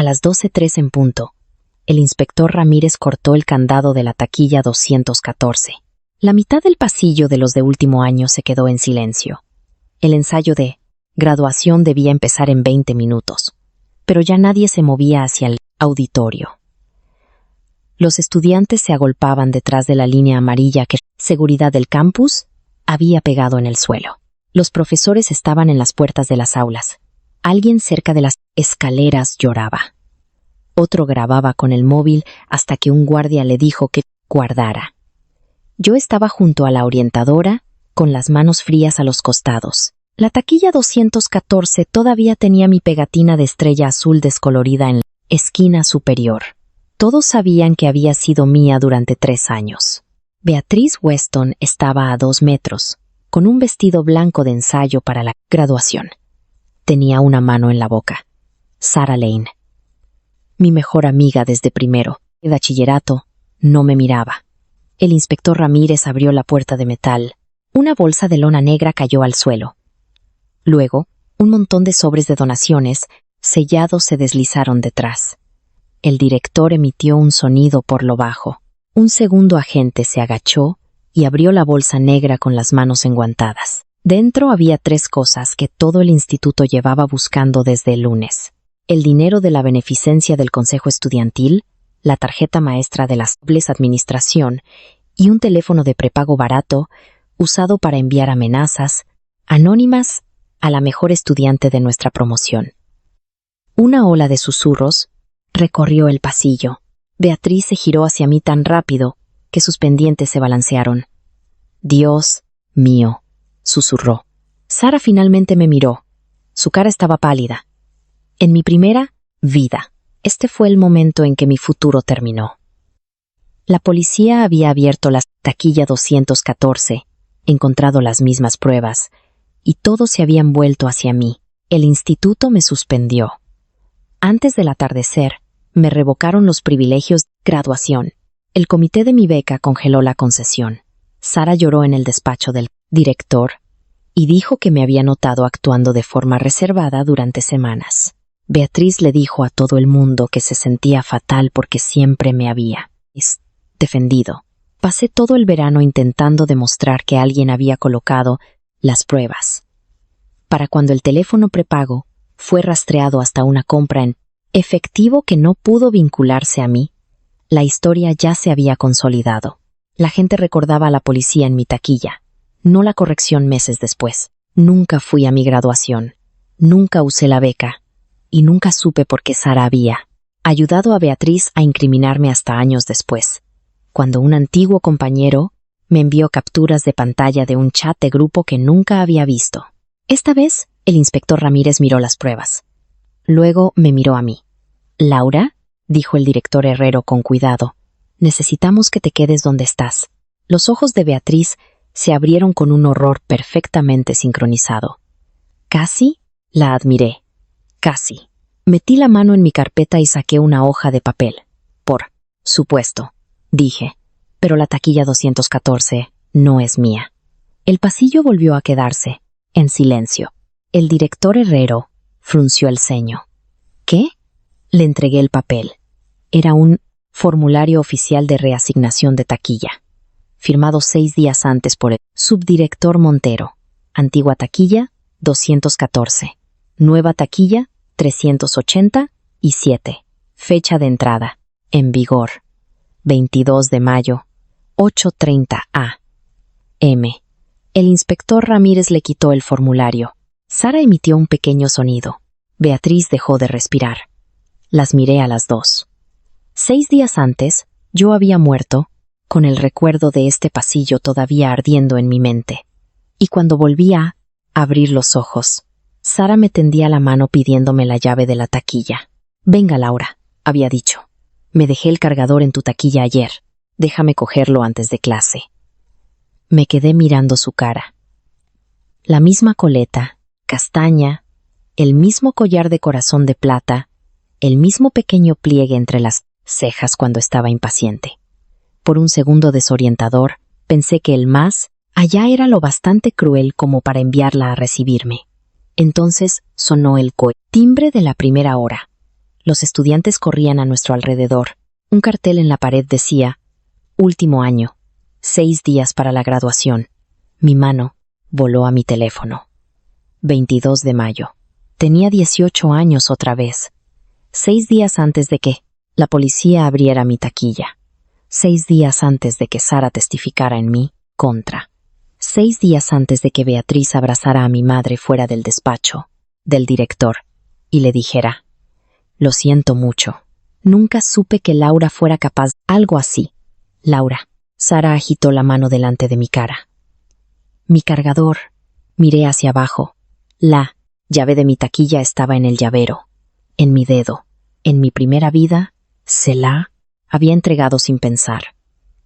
A las 12:03 en punto, el inspector Ramírez cortó el candado de la taquilla 214. La mitad del pasillo de los de último año se quedó en silencio. El ensayo de graduación debía empezar en 20 minutos, pero ya nadie se movía hacia el auditorio. Los estudiantes se agolpaban detrás de la línea amarilla que seguridad del campus había pegado en el suelo. Los profesores estaban en las puertas de las aulas. Alguien cerca de las escaleras lloraba. Otro grababa con el móvil hasta que un guardia le dijo que guardara. Yo estaba junto a la orientadora, con las manos frías a los costados. La taquilla 214 todavía tenía mi pegatina de estrella azul descolorida en la esquina superior. Todos sabían que había sido mía durante 3 años. Beatriz Weston estaba a 2 metros, con un vestido blanco de ensayo para la graduación. Tenía una mano en la boca. Sarah Lane, mi mejor amiga desde primero de bachillerato, no me miraba. El inspector Ramírez abrió la puerta de metal. Una bolsa de lona negra cayó al suelo. Luego, un montón de sobres de donaciones sellados se deslizaron detrás. El director emitió un sonido por lo bajo. Un segundo agente se agachó y abrió la bolsa negra con las manos enguantadas. Dentro había 3 cosas que todo el instituto llevaba buscando desde el lunes: el dinero de la beneficencia del Consejo Estudiantil, la tarjeta maestra de la administración y un teléfono de prepago barato usado para enviar amenazas anónimas a la mejor estudiante de nuestra promoción. Una ola de susurros recorrió el pasillo. Beatriz se giró hacia mí tan rápido que sus pendientes se balancearon. «Dios mío», susurró. Sarah finalmente me miró. Su cara estaba pálida. En mi primera vida, este fue el momento en que mi futuro terminó. La policía había abierto la taquilla 214, encontrado las mismas pruebas, y todos se habían vuelto hacia mí. El instituto me suspendió. Antes del atardecer, me revocaron los privilegios de graduación. El comité de mi beca congeló la concesión. Sarah lloró en el despacho del director y dijo que me había notado actuando de forma reservada durante semanas. Beatriz le dijo a todo el mundo que se sentía fatal porque siempre me había defendido. Pasé todo el verano intentando demostrar que alguien había colocado las pruebas. Para cuando el teléfono prepago fue rastreado hasta una compra en efectivo que no pudo vincularse a mí, la historia ya se había consolidado. La gente recordaba a la policía en mi taquilla, no la corrección meses después. Nunca fui a mi graduación, nunca usé la beca, y nunca supe por qué Sarah había ayudado a Beatriz a incriminarme hasta años después, cuando un antiguo compañero me envió capturas de pantalla de un chat de grupo que nunca había visto. Esta vez, el inspector Ramírez miró las pruebas. Luego me miró a mí. «Laura», dijo el director Herrero con cuidado, «necesitamos que te quedes donde estás». Los ojos de Beatriz se abrieron con un horror perfectamente sincronizado. Casi la admiré. Casi. Metí la mano en mi carpeta y saqué una hoja de papel. «Por supuesto», dije, «pero la taquilla 214 no es mía». El pasillo volvió a quedarse en silencio. El director Herrero frunció el ceño. «¿Qué?». Le entregué el papel. Era un formulario oficial de reasignación de taquilla, firmado 6 días antes por el subdirector Montero. Antigua taquilla, 214. Nueva taquilla, 387. Fecha de entrada. En vigor. 22 de mayo, 8:30 a.m. El inspector Ramírez le quitó el formulario. Sarah emitió un pequeño sonido. Beatriz dejó de respirar. Las miré a las 2. 6 días antes, yo había muerto, con el recuerdo de este pasillo todavía ardiendo en mi mente. Y cuando volví a abrir los ojos, Sarah me tendía la mano pidiéndome la llave de la taquilla. «Venga, Laura», había dicho. «Me dejé el cargador en tu taquilla ayer. Déjame cogerlo antes de clase». Me quedé mirando su cara. La misma coleta, castaña, el mismo collar de corazón de plata, el mismo pequeño pliegue entre las cejas cuando estaba impaciente. Por un segundo desorientador, pensé que el más allá era lo bastante cruel como para enviarla a recibirme. Entonces sonó el timbre de la primera hora. Los estudiantes corrían a nuestro alrededor. Un cartel en la pared decía: último año, 6 días para la graduación. Mi mano voló a mi teléfono. 22 de mayo. Tenía 18 años otra vez. 6 días antes de que la policía abriera mi taquilla. 6 días antes de que Sara testificara en mi contra. 6 días antes de que Beatriz abrazara a mi madre fuera del despacho del director y le dijera: lo siento mucho. Nunca supe que Laura fuera capaz. Algo así. Laura. Sara agitó la mano delante de mi cara. Mi cargador. Miré hacia abajo. La llave de mi taquilla estaba en el llavero. En mi dedo. En mi primera vida, se la había entregado sin pensar.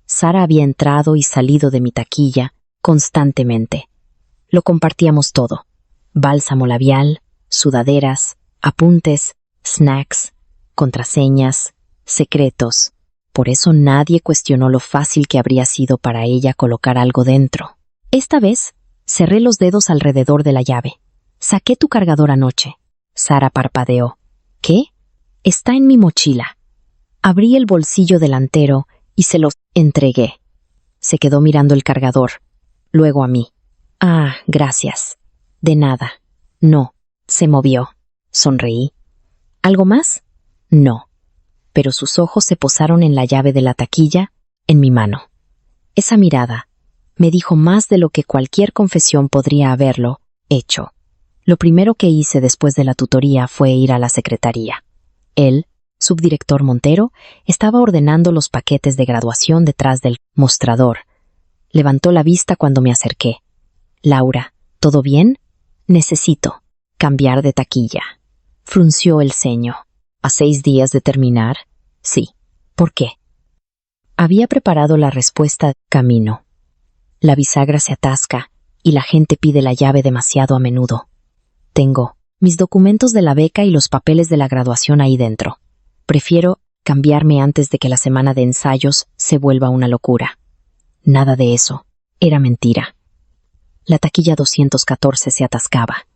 Sara había entrado y salido de mi taquilla constantemente. Lo compartíamos todo. Bálsamo labial, sudaderas, apuntes, snacks, contraseñas, secretos. Por eso nadie cuestionó lo fácil que habría sido para ella colocar algo dentro. Esta vez, cerré los dedos alrededor de la llave. Saqué tu cargador anoche. Sara parpadeó. ¿Qué? Está en mi mochila. Abrí el bolsillo delantero y se lo entregué. Se quedó mirando el cargador, luego a mí. Ah, gracias. De nada. No. Se movió. Sonreí. ¿Algo más? No. Pero sus ojos se posaron en la llave de la taquilla, en mi mano. Esa mirada me dijo más de lo que cualquier confesión podría haberlo hecho. Lo primero que hice después de la tutoría fue ir a la secretaría. El subdirector Montero estaba ordenando los paquetes de graduación detrás del mostrador. Levantó la vista cuando me acerqué. Laura, ¿todo bien? Necesito cambiar de taquilla. Frunció el ceño. ¿A 6 días de terminar? Sí. ¿Por qué? Había preparado la respuesta camino. La bisagra se atasca y la gente pide la llave demasiado a menudo. Tengo mis documentos de la beca y los papeles de la graduación ahí dentro. Prefiero cambiarme antes de que la semana de ensayos se vuelva una locura. Nada de eso. Era mentira. La taquilla 214 se atascaba.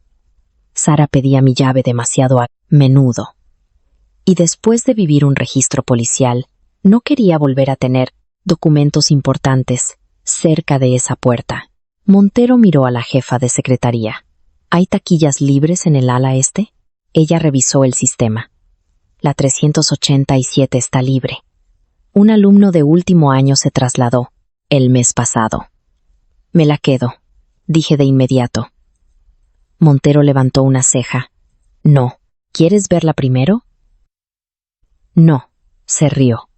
Sara pedía mi llave demasiado a menudo. Y después de vivir un registro policial, no quería volver a tener documentos importantes cerca de esa puerta. Montero miró a la jefa de secretaría. ¿Hay taquillas libres en el ala este? Ella revisó el sistema. La 387 está libre. Un alumno de último año se trasladó el mes pasado. Me la quedo, dije de inmediato. Montero levantó una ceja. No. ¿Quieres verla primero? No. Se rió.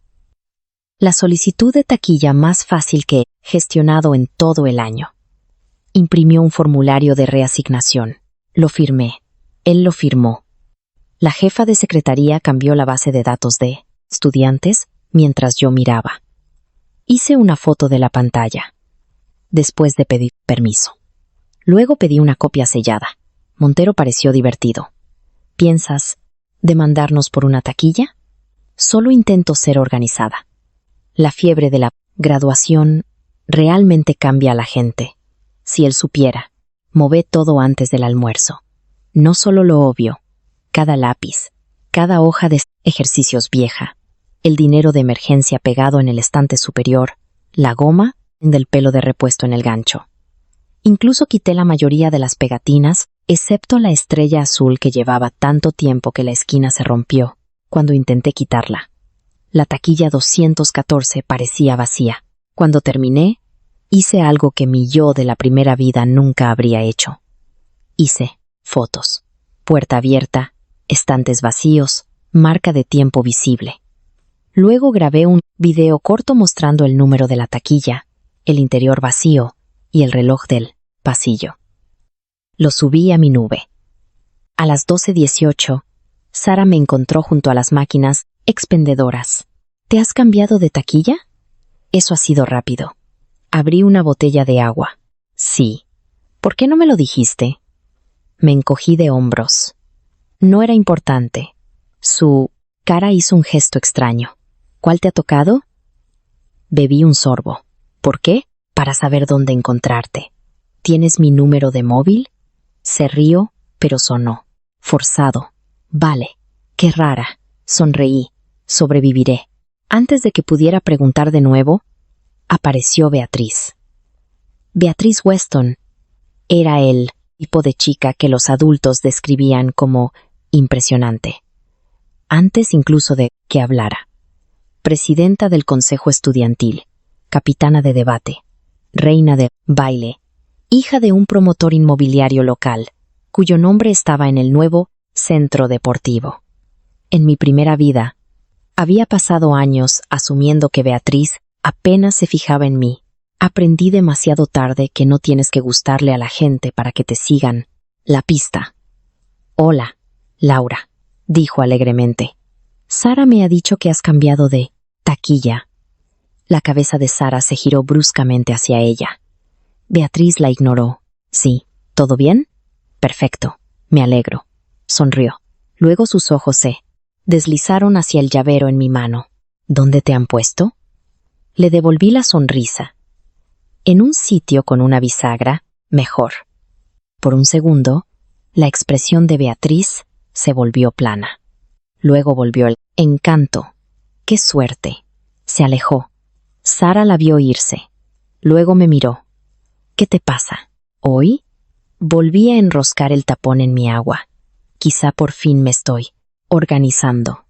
La solicitud de taquilla más fácil que he gestionado en todo el año. Imprimió un formulario de reasignación. Lo firmé. Él lo firmó. La jefa de secretaría cambió la base de datos de estudiantes mientras yo miraba. Hice una foto de la pantalla. Después de pedir permiso. Luego pedí una copia sellada. Montero pareció divertido. ¿Piensas demandarnos por una taquilla? Solo intento ser organizada. La fiebre de la graduación realmente cambia a la gente. Si él supiera, mové todo antes del almuerzo. No solo lo obvio, cada lápiz, cada hoja de ejercicios vieja, el dinero de emergencia pegado en el estante superior, la goma del pelo de repuesto en el gancho. Incluso quité la mayoría de las pegatinas, excepto la estrella azul que llevaba tanto tiempo que la esquina se rompió cuando intenté quitarla. La taquilla 214 parecía vacía. Cuando terminé, hice algo que mi yo de la primera vida nunca habría hecho. Hice fotos. Puerta abierta, estantes vacíos, marca de tiempo visible. Luego grabé un video corto mostrando el número de la taquilla, el interior vacío y el reloj del pasillo. Lo subí a mi nube. A las 12:18, Sara me encontró junto a las máquinas expendedoras. ¿Te has cambiado de taquilla? Eso ha sido rápido. Abrí una botella de agua. Sí. ¿Por qué no me lo dijiste? Me encogí de hombros. No era importante. Su cara hizo un gesto extraño. ¿Cuál te ha tocado? Bebí un sorbo. ¿Por qué? Para saber dónde encontrarte. ¿Tienes mi número de móvil? Se rió, pero sonó. Forzado. Vale. Qué rara. Sonreí. Sobreviviré. Antes de que pudiera preguntar de nuevo, apareció Beatriz. Beatriz Weston era el tipo de chica que los adultos describían como impresionante, antes incluso de que hablara. Presidenta del Consejo Estudiantil, capitana de debate, reina de baile, hija de un promotor inmobiliario local, cuyo nombre estaba en el nuevo centro deportivo. En mi primera vida, había pasado años asumiendo que Beatriz apenas se fijaba en mí. Aprendí demasiado tarde que no tienes que gustarle a la gente para que te sigan la pista. Hola, Laura, dijo alegremente. Sara me ha dicho que has cambiado de taquilla. La cabeza de Sara se giró bruscamente hacia ella. Beatriz la ignoró. Sí, ¿todo bien? Perfecto, me alegro. Sonrió. Luego sus ojos se deslizaron hacia el llavero en mi mano. ¿Dónde te han puesto? Le devolví la sonrisa. En un sitio con una bisagra, mejor. Por un segundo, la expresión de Beatriz se volvió plana. Luego volvió el encanto. ¡Qué suerte! Se alejó. Sara la vio irse. Luego me miró. ¿Qué te pasa? ¿Hoy? Volví a enroscar el tapón en mi agua. Quizá por fin me estoy organizando.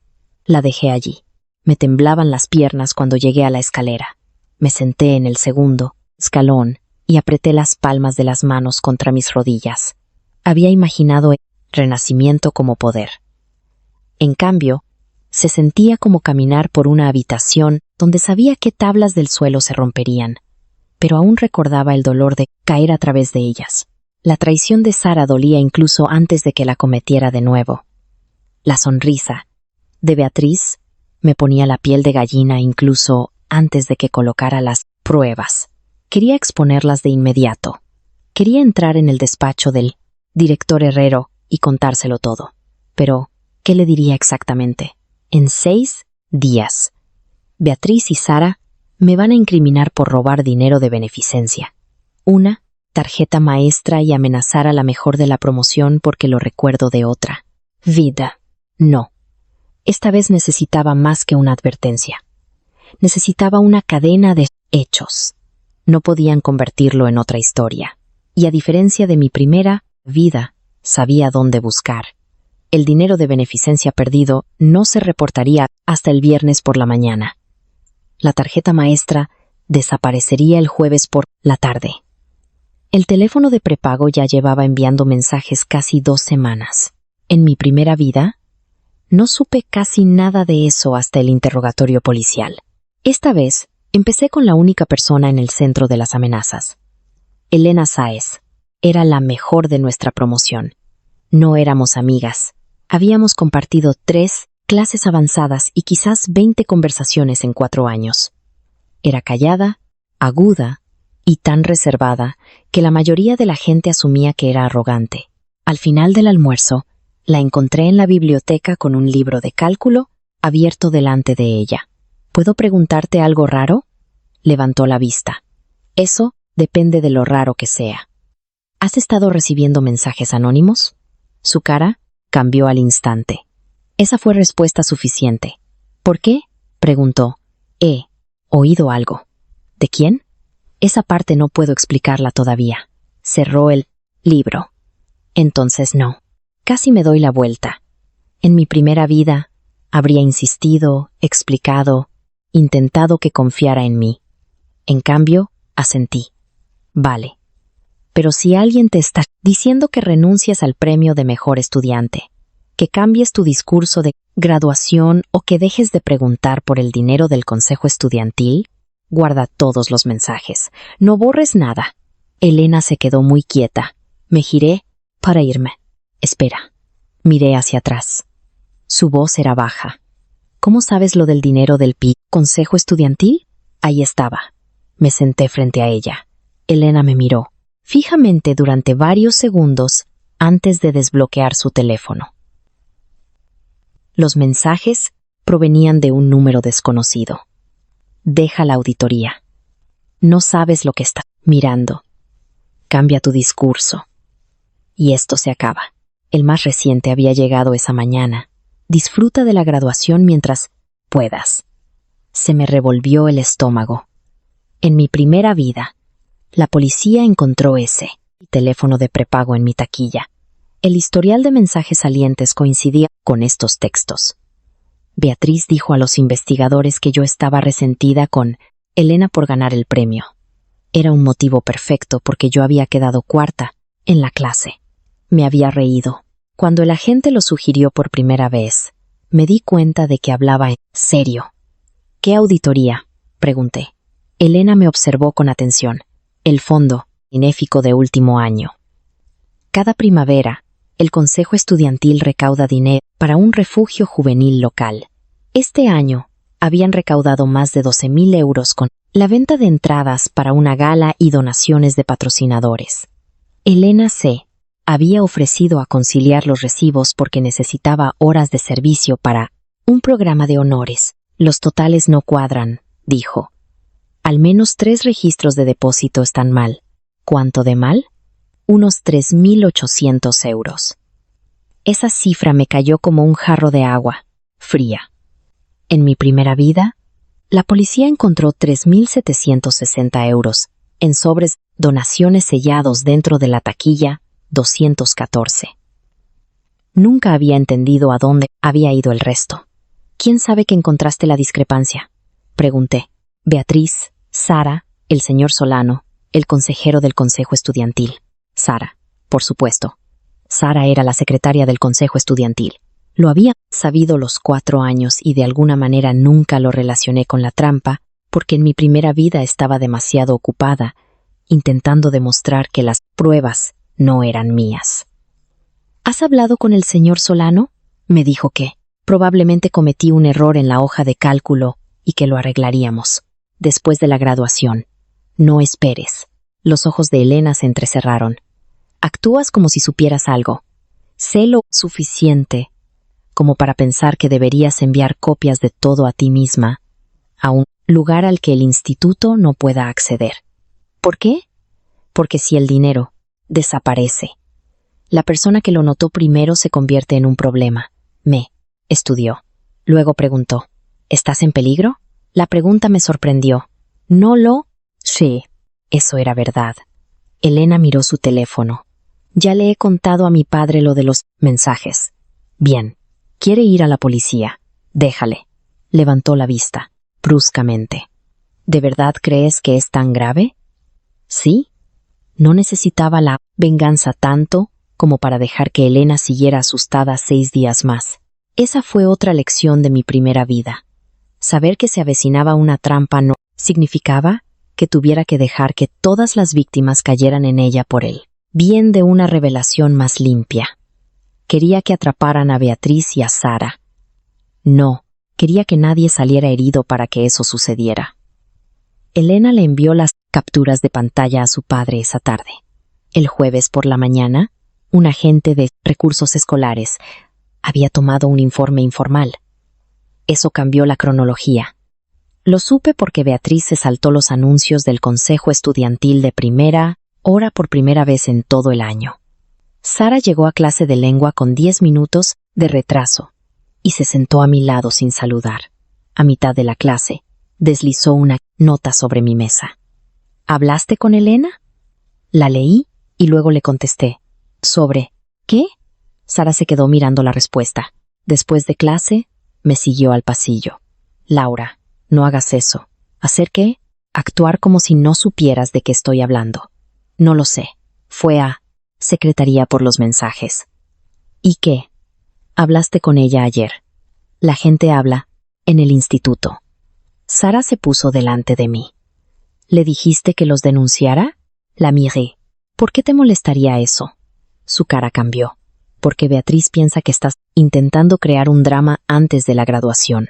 La dejé allí. Me temblaban las piernas cuando llegué a la escalera. Me senté en el segundo escalón y apreté las palmas de las manos contra mis rodillas. Había imaginado el renacimiento como poder. En cambio, se sentía como caminar por una habitación donde sabía qué tablas del suelo se romperían, pero aún recordaba el dolor de caer a través de ellas. La traición de Sara dolía incluso antes de que la cometiera de nuevo. La sonrisa de Beatriz me ponía la piel de gallina incluso antes de que colocara las pruebas. Quería exponerlas de inmediato. Quería entrar en el despacho del director Herrero y contárselo todo. Pero, ¿qué le diría exactamente? En 6 días, Beatriz y Sara me van a incriminar por robar dinero de beneficencia. Una tarjeta maestra y amenazar a la mejor de la promoción porque lo recuerdo de otra vida. No. Esta vez necesitaba más que una advertencia. Necesitaba una cadena de hechos. No podían convertirlo en otra historia. Y a diferencia de mi primera vida, sabía dónde buscar. El dinero de beneficencia perdido no se reportaría hasta el viernes por la mañana. La tarjeta maestra desaparecería el jueves por la tarde. El teléfono de prepago ya llevaba enviando mensajes casi 2 semanas. En mi primera vida, no supe casi nada de eso hasta el interrogatorio policial. Esta vez, empecé con la única persona en el centro de las amenazas. Elena Sáez. Era la mejor de nuestra promoción. No éramos amigas. Habíamos compartido 3 clases avanzadas y quizás 20 conversaciones en 4 años. Era callada, aguda y tan reservada que la mayoría de la gente asumía que era arrogante. Al final del almuerzo, la encontré en la biblioteca con un libro de cálculo abierto delante de ella. ¿Puedo preguntarte algo raro? Levantó la vista. Eso depende de lo raro que sea. ¿Has estado recibiendo mensajes anónimos? Su cara cambió al instante. Esa fue respuesta suficiente. ¿Por qué? Preguntó. He oído algo. ¿De quién? Esa parte no puedo explicarla todavía. Cerró el libro. Entonces no. Casi me doy la vuelta. En mi primera vida, habría insistido, explicado, intentado que confiara en mí. En cambio, asentí. Vale. Pero si alguien te está diciendo que renuncies al premio de mejor estudiante, que cambies tu discurso de graduación o que dejes de preguntar por el dinero del consejo estudiantil, guarda todos los mensajes. No borres nada. Elena se quedó muy quieta. Me giré para irme. Espera. Miré hacia atrás. Su voz era baja. ¿Cómo sabes lo del dinero del consejo estudiantil? Ahí estaba. Me senté frente a ella. Elena me miró fijamente durante varios segundos antes de desbloquear su teléfono. Los mensajes provenían de un número desconocido. Deja la auditoría. No sabes lo que está mirando. Cambia tu discurso. Y esto se acaba. El más reciente había llegado esa mañana. Disfruta de la graduación mientras puedas. Se me revolvió el estómago. En mi primera vida, la policía encontró ese teléfono de prepago en mi taquilla. El historial de mensajes salientes coincidía con estos textos. Beatriz dijo a los investigadores que yo estaba resentida con Elena por ganar el premio. Era un motivo perfecto porque yo había quedado cuarta en la clase. Me había reído. Cuando el agente lo sugirió por primera vez, me di cuenta de que hablaba en serio. ¿Qué auditoría?, pregunté. Elena me observó con atención. El fondo benéfico de último año. Cada primavera, el Consejo Estudiantil recauda dinero para un refugio juvenil local. Este año, habían recaudado más de 12,000 euros con la venta de entradas para una gala y donaciones de patrocinadores. Elena C. había ofrecido a conciliar los recibos porque necesitaba horas de servicio para un programa de honores. Los totales no cuadran, dijo. Al menos 3 registros de depósito están mal. ¿Cuánto de mal? Unos 3,800 euros. Esa cifra me cayó como un jarro de agua, fría. En mi primera vida, la policía encontró 3,760 euros en sobres donaciones sellados dentro de la taquilla 214. Nunca había entendido a dónde había ido el resto. ¿Quién sabe que encontraste la discrepancia?, pregunté. Beatriz, Sara, el señor Solano, el consejero del Consejo Estudiantil. Sara, por supuesto. Sara era la secretaria del Consejo Estudiantil. Lo había sabido los 4 años y de alguna manera nunca lo relacioné con la trampa, porque en mi primera vida estaba demasiado ocupada, intentando demostrar que las pruebas no eran mías. ¿Has hablado con el señor Solano? Me dijo que probablemente cometí un error en la hoja de cálculo y que lo arreglaríamos después de la graduación. No esperes. Los ojos de Elena se entrecerraron. Actúas como si supieras algo. Sé lo suficiente como para pensar que deberías enviar copias de todo a ti misma, a un lugar al que el instituto no pueda acceder. ¿Por qué? Porque si el dinero desaparece, la persona que lo notó primero se convierte en un problema. Me estudió. Luego preguntó, ¿estás en peligro? La pregunta me sorprendió. ¿No lo? Sí, eso era verdad. Elena miró su teléfono. Ya le he contado a mi padre lo de los mensajes. Bien. Quiere ir a la policía. Déjale. Levantó la vista, bruscamente. ¿De verdad crees que es tan grave? Sí. No necesitaba la venganza tanto como para dejar que Elena siguiera asustada 6 días más. Esa fue otra lección de mi primera vida. Saber que se avecinaba una trampa no significaba que tuviera que dejar que todas las víctimas cayeran en ella por él. Bien de una revelación más limpia. Quería que atraparan a Beatriz y a Sara. No, quería que nadie saliera herido para que eso sucediera. Elena le envió las capturas de pantalla a su padre esa tarde. El jueves por la mañana, un agente de recursos escolares había tomado un informe informal. Eso cambió la cronología. Lo supe porque Beatriz se saltó los anuncios del Consejo Estudiantil de primera hora por primera vez en todo el año. Sara llegó a clase de lengua con 10 minutos de retraso y se sentó a mi lado sin saludar. A mitad de la clase, deslizó una nota sobre mi mesa. ¿Hablaste con Elena? La leí y luego le contesté. ¿Sobre qué? Sara se quedó mirando la respuesta. Después de clase, me siguió al pasillo. Laura, no hagas eso. ¿Hacer qué? Actuar como si no supieras de qué estoy hablando. No lo sé. Fue a Secretaría por los mensajes. ¿Y qué? Hablaste con ella ayer. La gente habla en el instituto. Sara se puso delante de mí. ¿Le dijiste que los denunciara? La miré. ¿Por qué te molestaría eso? Su cara cambió. Porque Beatriz piensa que estás intentando crear un drama antes de la graduación.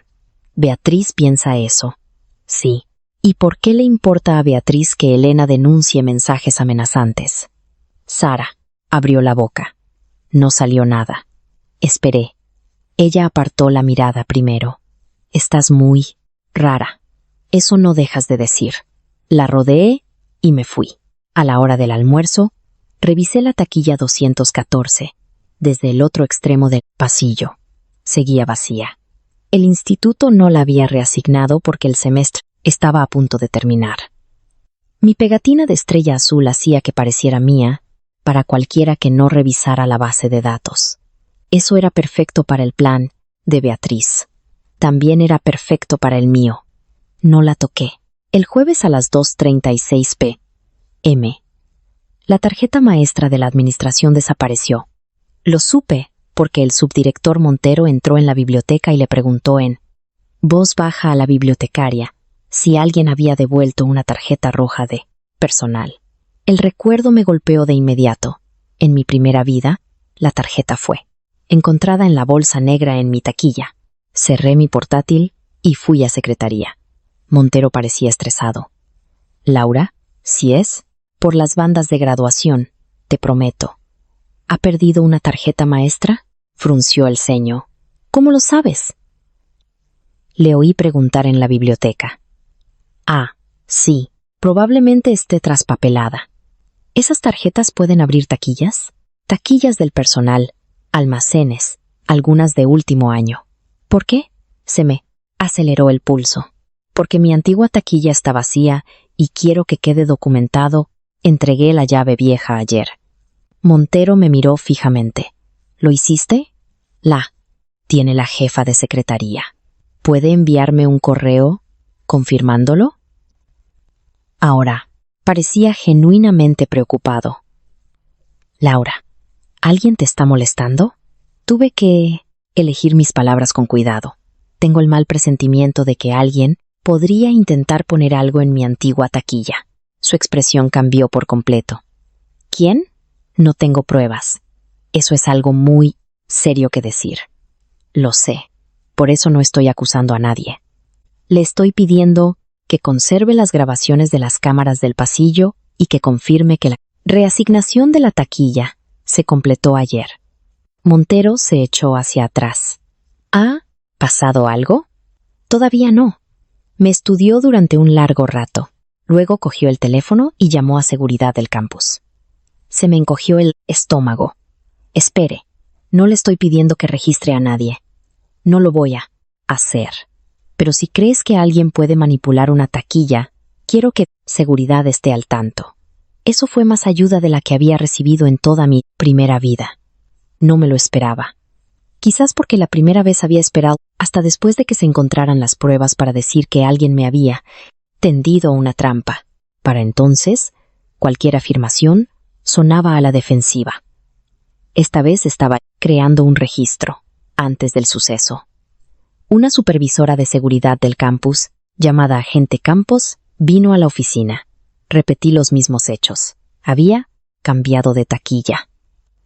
Beatriz piensa eso. Sí. ¿Y por qué le importa a Beatriz que Elena denuncie mensajes amenazantes? Sara abrió la boca. No salió nada. Esperé. Ella apartó la mirada primero. Estás muy rara. Eso no dejas de decir. La rodeé y me fui. A la hora del almuerzo, revisé la taquilla 214, desde el otro extremo del pasillo. seguía vacía. El instituto no la había reasignado porque el semestre estaba a punto de terminar. Mi pegatina de estrella azul hacía que pareciera mía para cualquiera que no revisara la base de datos. Eso era perfecto para el plan de Beatriz. También era perfecto para el mío. No la toqué. El jueves a las 2:36 p.m. La tarjeta maestra de la administración desapareció. Lo supe porque el subdirector Montero entró en la biblioteca y le preguntó en voz baja a la bibliotecaria si alguien había devuelto una tarjeta roja de personal. El recuerdo me golpeó de inmediato. En mi primera vida, la tarjeta fue encontrada en la bolsa negra en mi taquilla. Cerré mi portátil y fui a secretaría. Montero parecía estresado. Laura, si es por las bandas de graduación, te prometo. ¿Ha perdido una tarjeta maestra? Frunció el ceño. ¿Cómo lo sabes? Le oí preguntar en la biblioteca. Ah, sí, probablemente esté traspapelada. ¿Esas tarjetas pueden abrir taquillas? Taquillas del personal, almacenes, algunas de último año. ¿Por qué? Se me aceleró el pulso. Porque mi antigua taquilla está vacía y quiero que quede documentado. Entregué la llave vieja ayer. Montero me miró fijamente. ¿Lo hiciste? Tiene la jefa de secretaría. ¿Puede enviarme un correo confirmándolo? Ahora, parecía genuinamente preocupado. Laura, ¿alguien te está molestando? Tuve que elegir mis palabras con cuidado. Tengo el mal presentimiento de que alguien podría intentar poner algo en mi antigua taquilla. Su expresión cambió por completo. ¿Quién? No tengo pruebas. Eso es algo muy serio que decir. Lo sé. Por eso no estoy acusando a nadie. Le estoy pidiendo que conserve las grabaciones de las cámaras del pasillo y que confirme que la reasignación de la taquilla se completó ayer. Montero se echó hacia atrás. ¿Ha pasado algo? Todavía no. Me estudió durante un largo rato. Luego cogió el teléfono y llamó a seguridad del campus. Se me encogió el estómago. Espere, no le estoy pidiendo que registre a nadie. No lo voy a hacer. Pero si crees que alguien puede manipular una taquilla, quiero que seguridad esté al tanto. Eso fue más ayuda de la que había recibido en toda mi primera vida. No me lo esperaba. Quizás porque la primera vez había esperado hasta después de que se encontraran las pruebas para decir que alguien me había tendido una trampa. Para entonces, cualquier afirmación sonaba a la defensiva. Esta vez estaba creando un registro, antes del suceso. Una supervisora de seguridad del campus, llamada agente Campos, vino a la oficina. Repetí los mismos hechos. Había cambiado de taquilla.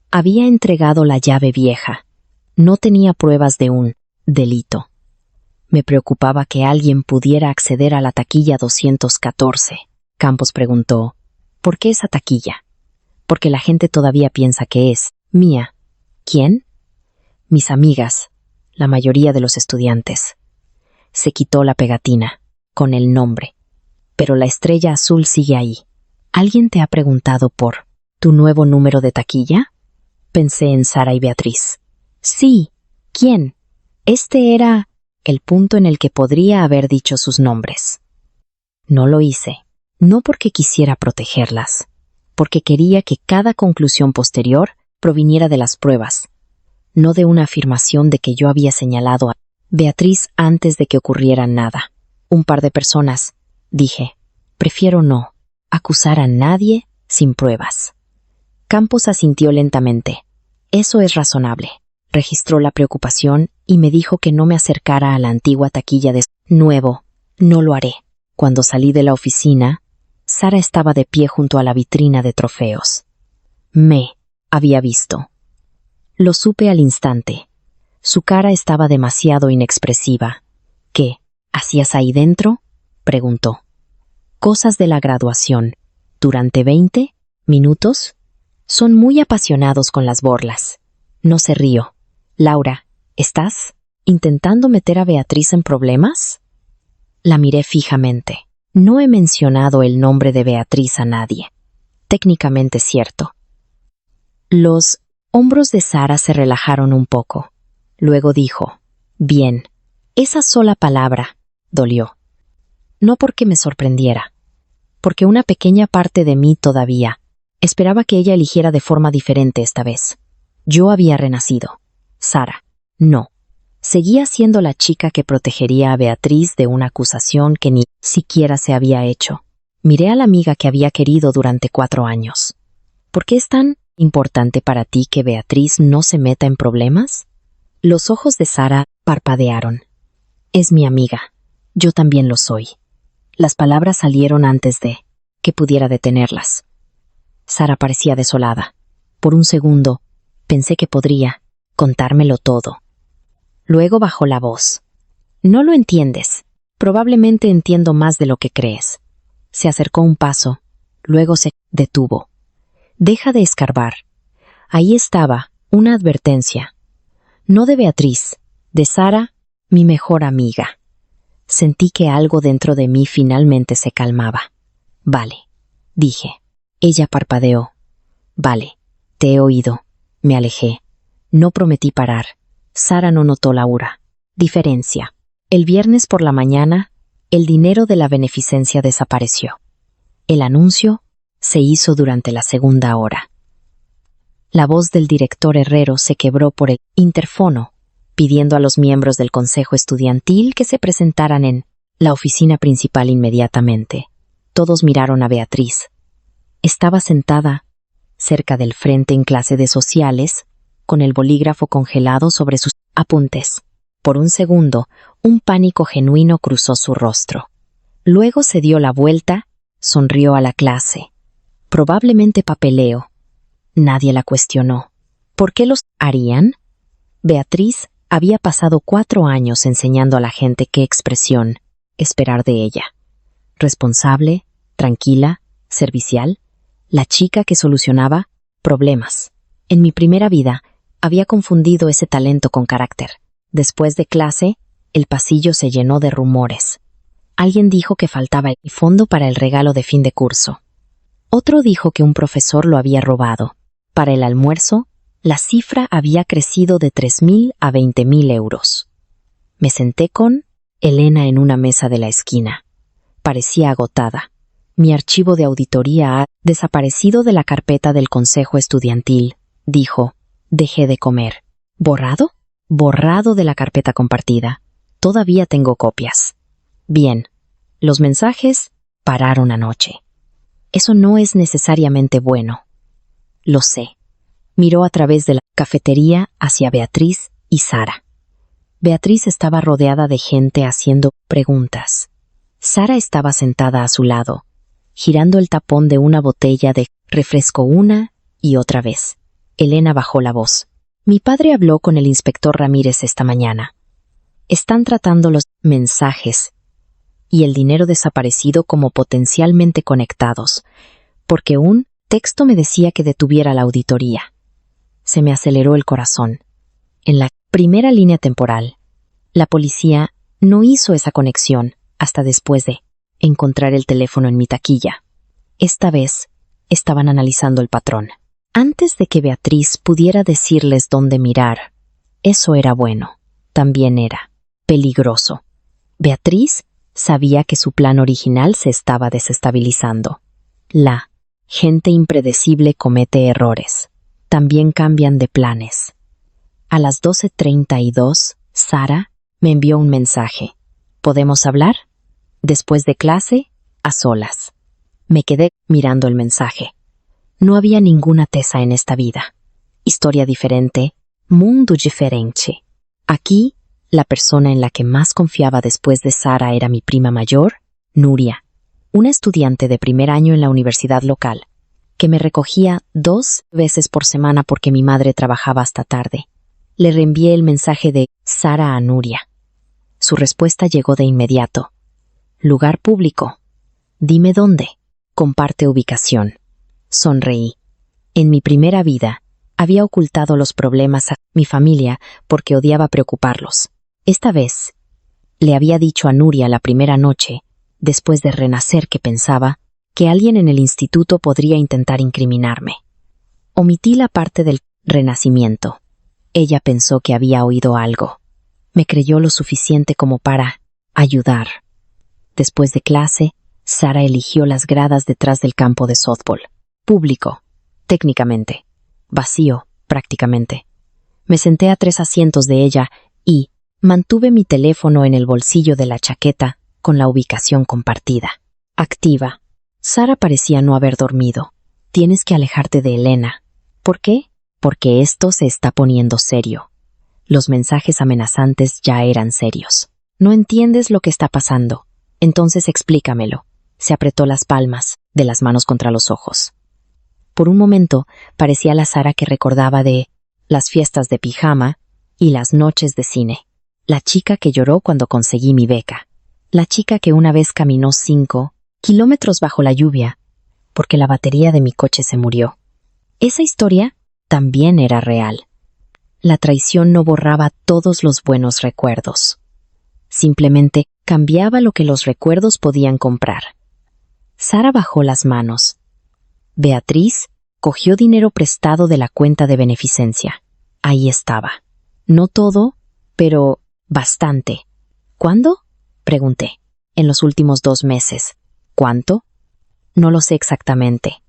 Había entregado la llave vieja. No tenía pruebas de un delito. Me preocupaba que alguien pudiera acceder a la taquilla 214. Campos preguntó, ¿por qué esa taquilla? Porque la gente todavía piensa que es mía. ¿Quién? Mis amigas, la mayoría de los estudiantes. Se quitó la pegatina, con el nombre. Pero la estrella azul sigue ahí. ¿Alguien te ha preguntado por tu nuevo número de taquilla? Pensé en Sara y Beatriz. Sí. ¿Quién? Este era el punto en el que podría haber dicho sus nombres. No lo hice, no porque quisiera protegerlas, porque quería que cada conclusión posterior proviniera de las pruebas, no de una afirmación de que yo había señalado a Beatriz antes de que ocurriera nada. Un par de personas, dije, prefiero no acusar a nadie sin pruebas. Campos asintió lentamente. Eso es razonable. Registró la preocupación y me dijo que no me acercara a la antigua taquilla de nuevo. No lo haré. Cuando salí de la oficina, Sara estaba de pie junto a la vitrina de trofeos. Me había visto. Lo supe al instante. Su cara estaba demasiado inexpresiva. ¿Qué hacías ahí dentro? Preguntó. Cosas de la graduación. ¿Durante 20 minutos? Son muy apasionados con las borlas. No se río. Laura, ¿estás intentando meter a Beatriz en problemas? La miré fijamente. No he mencionado el nombre de Beatriz a nadie. Técnicamente cierto. Los hombros de Sara se relajaron un poco. Luego dijo, bien, esa sola palabra dolió. No porque me sorprendiera, porque una pequeña parte de mí todavía esperaba que ella eligiera de forma diferente esta vez. Yo había renacido. Sara, no. Seguía siendo la chica que protegería a Beatriz de una acusación que ni siquiera se había hecho. Miré a la amiga que había querido durante 4 años. ¿Por qué es tan importante para ti que Beatriz no se meta en problemas? Los ojos de Sara parpadearon. Es mi amiga. Yo también lo soy. Las palabras salieron antes de que pudiera detenerlas. Sara parecía desolada. Por un segundo, pensé que podría contármelo todo. Luego bajó la voz. No lo entiendes. Probablemente entiendo más de lo que crees. Se acercó un paso, luego se detuvo. Deja de escarbar. Ahí estaba, una advertencia. No de Beatriz, de Sara, mi mejor amiga. Sentí que algo dentro de mí finalmente se calmaba. Vale, dije. Ella parpadeó. Vale, te he oído. Me alejé. No prometí parar. Sara no notó la hora. Diferencia. El viernes por la mañana, el dinero de la beneficencia desapareció. El anuncio se hizo durante la segunda hora. La voz del director Herrero se quebró por el interfono, pidiendo a los miembros del consejo estudiantil que se presentaran en la oficina principal inmediatamente. Todos miraron a Beatriz. Estaba sentada cerca del frente en clase de sociales, con el bolígrafo congelado sobre sus apuntes. Por un segundo, un pánico genuino cruzó su rostro. Luego se dio la vuelta, sonrió a la clase. Probablemente papeleo. Nadie la cuestionó. ¿Por qué los harían? Beatriz había pasado 4 años enseñando a la gente qué expresión esperar de ella. Responsable, tranquila, servicial, la chica que solucionaba problemas. En mi primera vida, había confundido ese talento con carácter. Después de clase, el pasillo se llenó de rumores. Alguien dijo que faltaba el fondo para el regalo de fin de curso. Otro dijo que un profesor lo había robado. Para el almuerzo, la cifra había crecido de 3.000 a 20.000 euros. Me senté con Elena en una mesa de la esquina. Parecía agotada. Mi archivo de auditoría ha desaparecido de la carpeta del consejo estudiantil, dijo. Dejé de comer. ¿Borrado? Borrado de la carpeta compartida. Todavía tengo copias. Bien. Los mensajes pararon anoche. Eso no es necesariamente bueno. Lo sé. Miró a través de la cafetería hacia Beatriz y Sara. Beatriz estaba rodeada de gente haciendo preguntas. Sara estaba sentada a su lado, girando el tapón de una botella de refresco una y otra vez. Elena bajó la voz. Mi padre habló con el inspector Ramírez esta mañana. Están tratando los mensajes y el dinero desaparecido como potencialmente conectados, porque un texto me decía que detuviera la auditoría. Se me aceleró el corazón. En la primera línea temporal, la policía no hizo esa conexión hasta después de encontrar el teléfono en mi taquilla. Esta vez, estaban analizando el patrón. Antes de que Beatriz pudiera decirles dónde mirar, eso era bueno. También era peligroso. Beatriz sabía que su plan original se estaba desestabilizando. La gente impredecible comete errores. También cambian de planes. A las 12:32, Sara me envió un mensaje. ¿Podemos hablar? Después de clase, a solas. Me quedé mirando el mensaje. No había ninguna tesa en esta vida. Historia diferente, mundo diferente. Aquí, la persona en la que más confiaba después de Sara era mi prima mayor, Nuria, una estudiante de primer año en la universidad local, que me recogía 2 veces por semana porque mi madre trabajaba hasta tarde. Le reenvié el mensaje de Sara a Nuria. Su respuesta llegó de inmediato. Lugar público. Dime dónde. Comparte ubicación. Sonreí. En mi primera vida, había ocultado los problemas a mi familia porque odiaba preocuparlos. Esta vez, le había dicho a Nuria la primera noche, después de renacer, que pensaba que alguien en el instituto podría intentar incriminarme. Omití la parte del renacimiento. Ella pensó que había oído algo. Me creyó lo suficiente como para ayudar. Después de clase, Sara eligió las gradas detrás del campo de softball. Público, técnicamente. Vacío, prácticamente. Me senté a 3 asientos de ella y mantuve mi teléfono en el bolsillo de la chaqueta con la ubicación compartida. Activa. Sara parecía no haber dormido. Tienes que alejarte de Elena. ¿Por qué? Porque esto se está poniendo serio. Los mensajes amenazantes ya eran serios. No entiendes lo que está pasando. Entonces explícamelo. Se apretó las palmas de las manos contra los ojos. Por un momento parecía la Sara que recordaba de las fiestas de pijama y las noches de cine. La chica que lloró cuando conseguí mi beca. La chica que una vez caminó 5 kilómetros bajo la lluvia porque la batería de mi coche se murió. Esa historia también era real. La traición no borraba todos los buenos recuerdos. Simplemente cambiaba lo que los recuerdos podían comprar. Sara bajó las manos. Beatriz cogió dinero prestado de la cuenta de beneficencia. Ahí estaba. No todo, pero bastante. ¿Cuándo? Pregunté. En los últimos 2 meses. ¿Cuánto? No lo sé exactamente.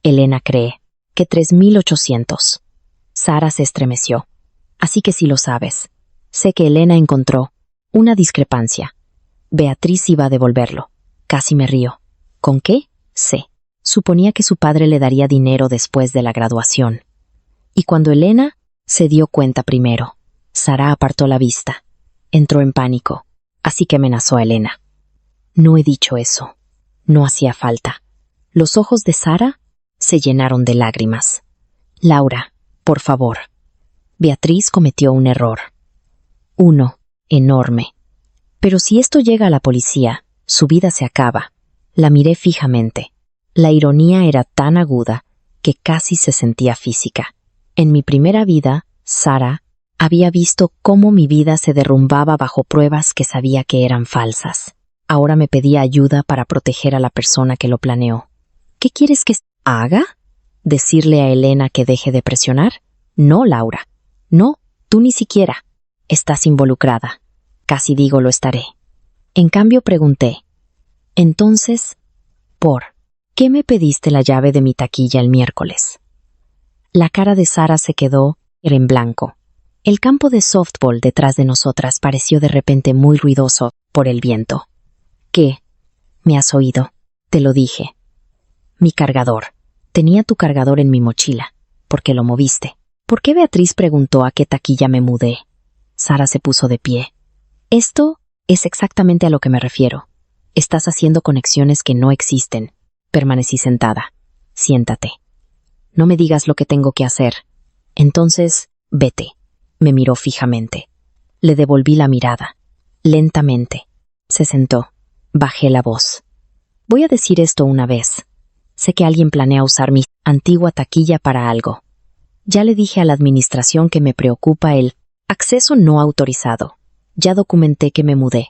Elena cree que 3.800. Sara se estremeció. Así que sí lo sabes. Sé que Elena encontró una discrepancia. Beatriz iba a devolverlo. Casi me río. ¿Con qué? Sé. Suponía que su padre le daría dinero después de la graduación. Y cuando Elena se dio cuenta primero, Sara apartó la vista. Entró en pánico. Así que amenazó a Elena. No he dicho eso. No hacía falta. Los ojos de Sara se llenaron de lágrimas. Laura, por favor. Beatriz cometió un error. Uno, enorme. Pero si esto llega a la policía, su vida se acaba. La miré fijamente. La ironía era tan aguda que casi se sentía física. En mi primera vida, Sara había visto cómo mi vida se derrumbaba bajo pruebas que sabía que eran falsas. Ahora me pedía ayuda para proteger a la persona que lo planeó. ¿Qué quieres que haga? ¿Decirle a Elena que deje de presionar? No, Laura. No, tú ni siquiera. Estás involucrada. Casi digo lo estaré. En cambio pregunté. Entonces, ¿por qué me pediste la llave de mi taquilla el miércoles? La cara de Sara se quedó en blanco. El campo de softball detrás de nosotras pareció de repente muy ruidoso por el viento. ¿Qué? ¿Me has oído? Te lo dije. Mi cargador. Tenía tu cargador en mi mochila. ¿Por qué lo moviste? ¿Por qué Beatriz preguntó a qué taquilla me mudé? Sara se puso de pie. Esto es exactamente a lo que me refiero. Estás haciendo conexiones que no existen. Permanecí sentada. Siéntate. No me digas lo que tengo que hacer. Entonces, vete. Me miró fijamente. Le devolví la mirada. Lentamente. Se sentó. Bajé la voz. Voy a decir esto una vez. Sé que alguien planea usar mi antigua taquilla para algo. Ya le dije a la administración que me preocupa el acceso no autorizado. Ya documenté que me mudé.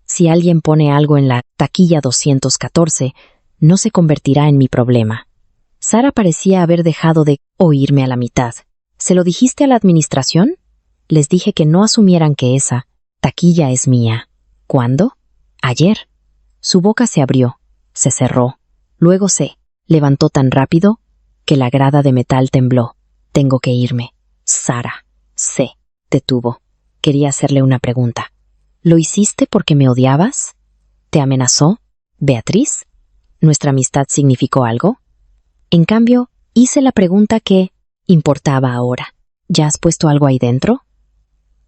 Si alguien pone algo en la taquilla 214, no se convertirá en mi problema. Sara parecía haber dejado de oírme a la mitad. ¿Se lo dijiste a la administración? Les dije que no asumieran que esa taquilla es mía. ¿Cuándo? Ayer. Su boca se abrió, se cerró, luego se levantó tan rápido que la grada de metal tembló. Tengo que irme. Sara. Se detuvo. Quería hacerle una pregunta. ¿Lo hiciste porque me odiabas? ¿Te amenazó? ¿Beatriz? ¿Nuestra amistad significó algo? En cambio, hice la pregunta que importaba ahora. ¿Ya has puesto algo ahí dentro?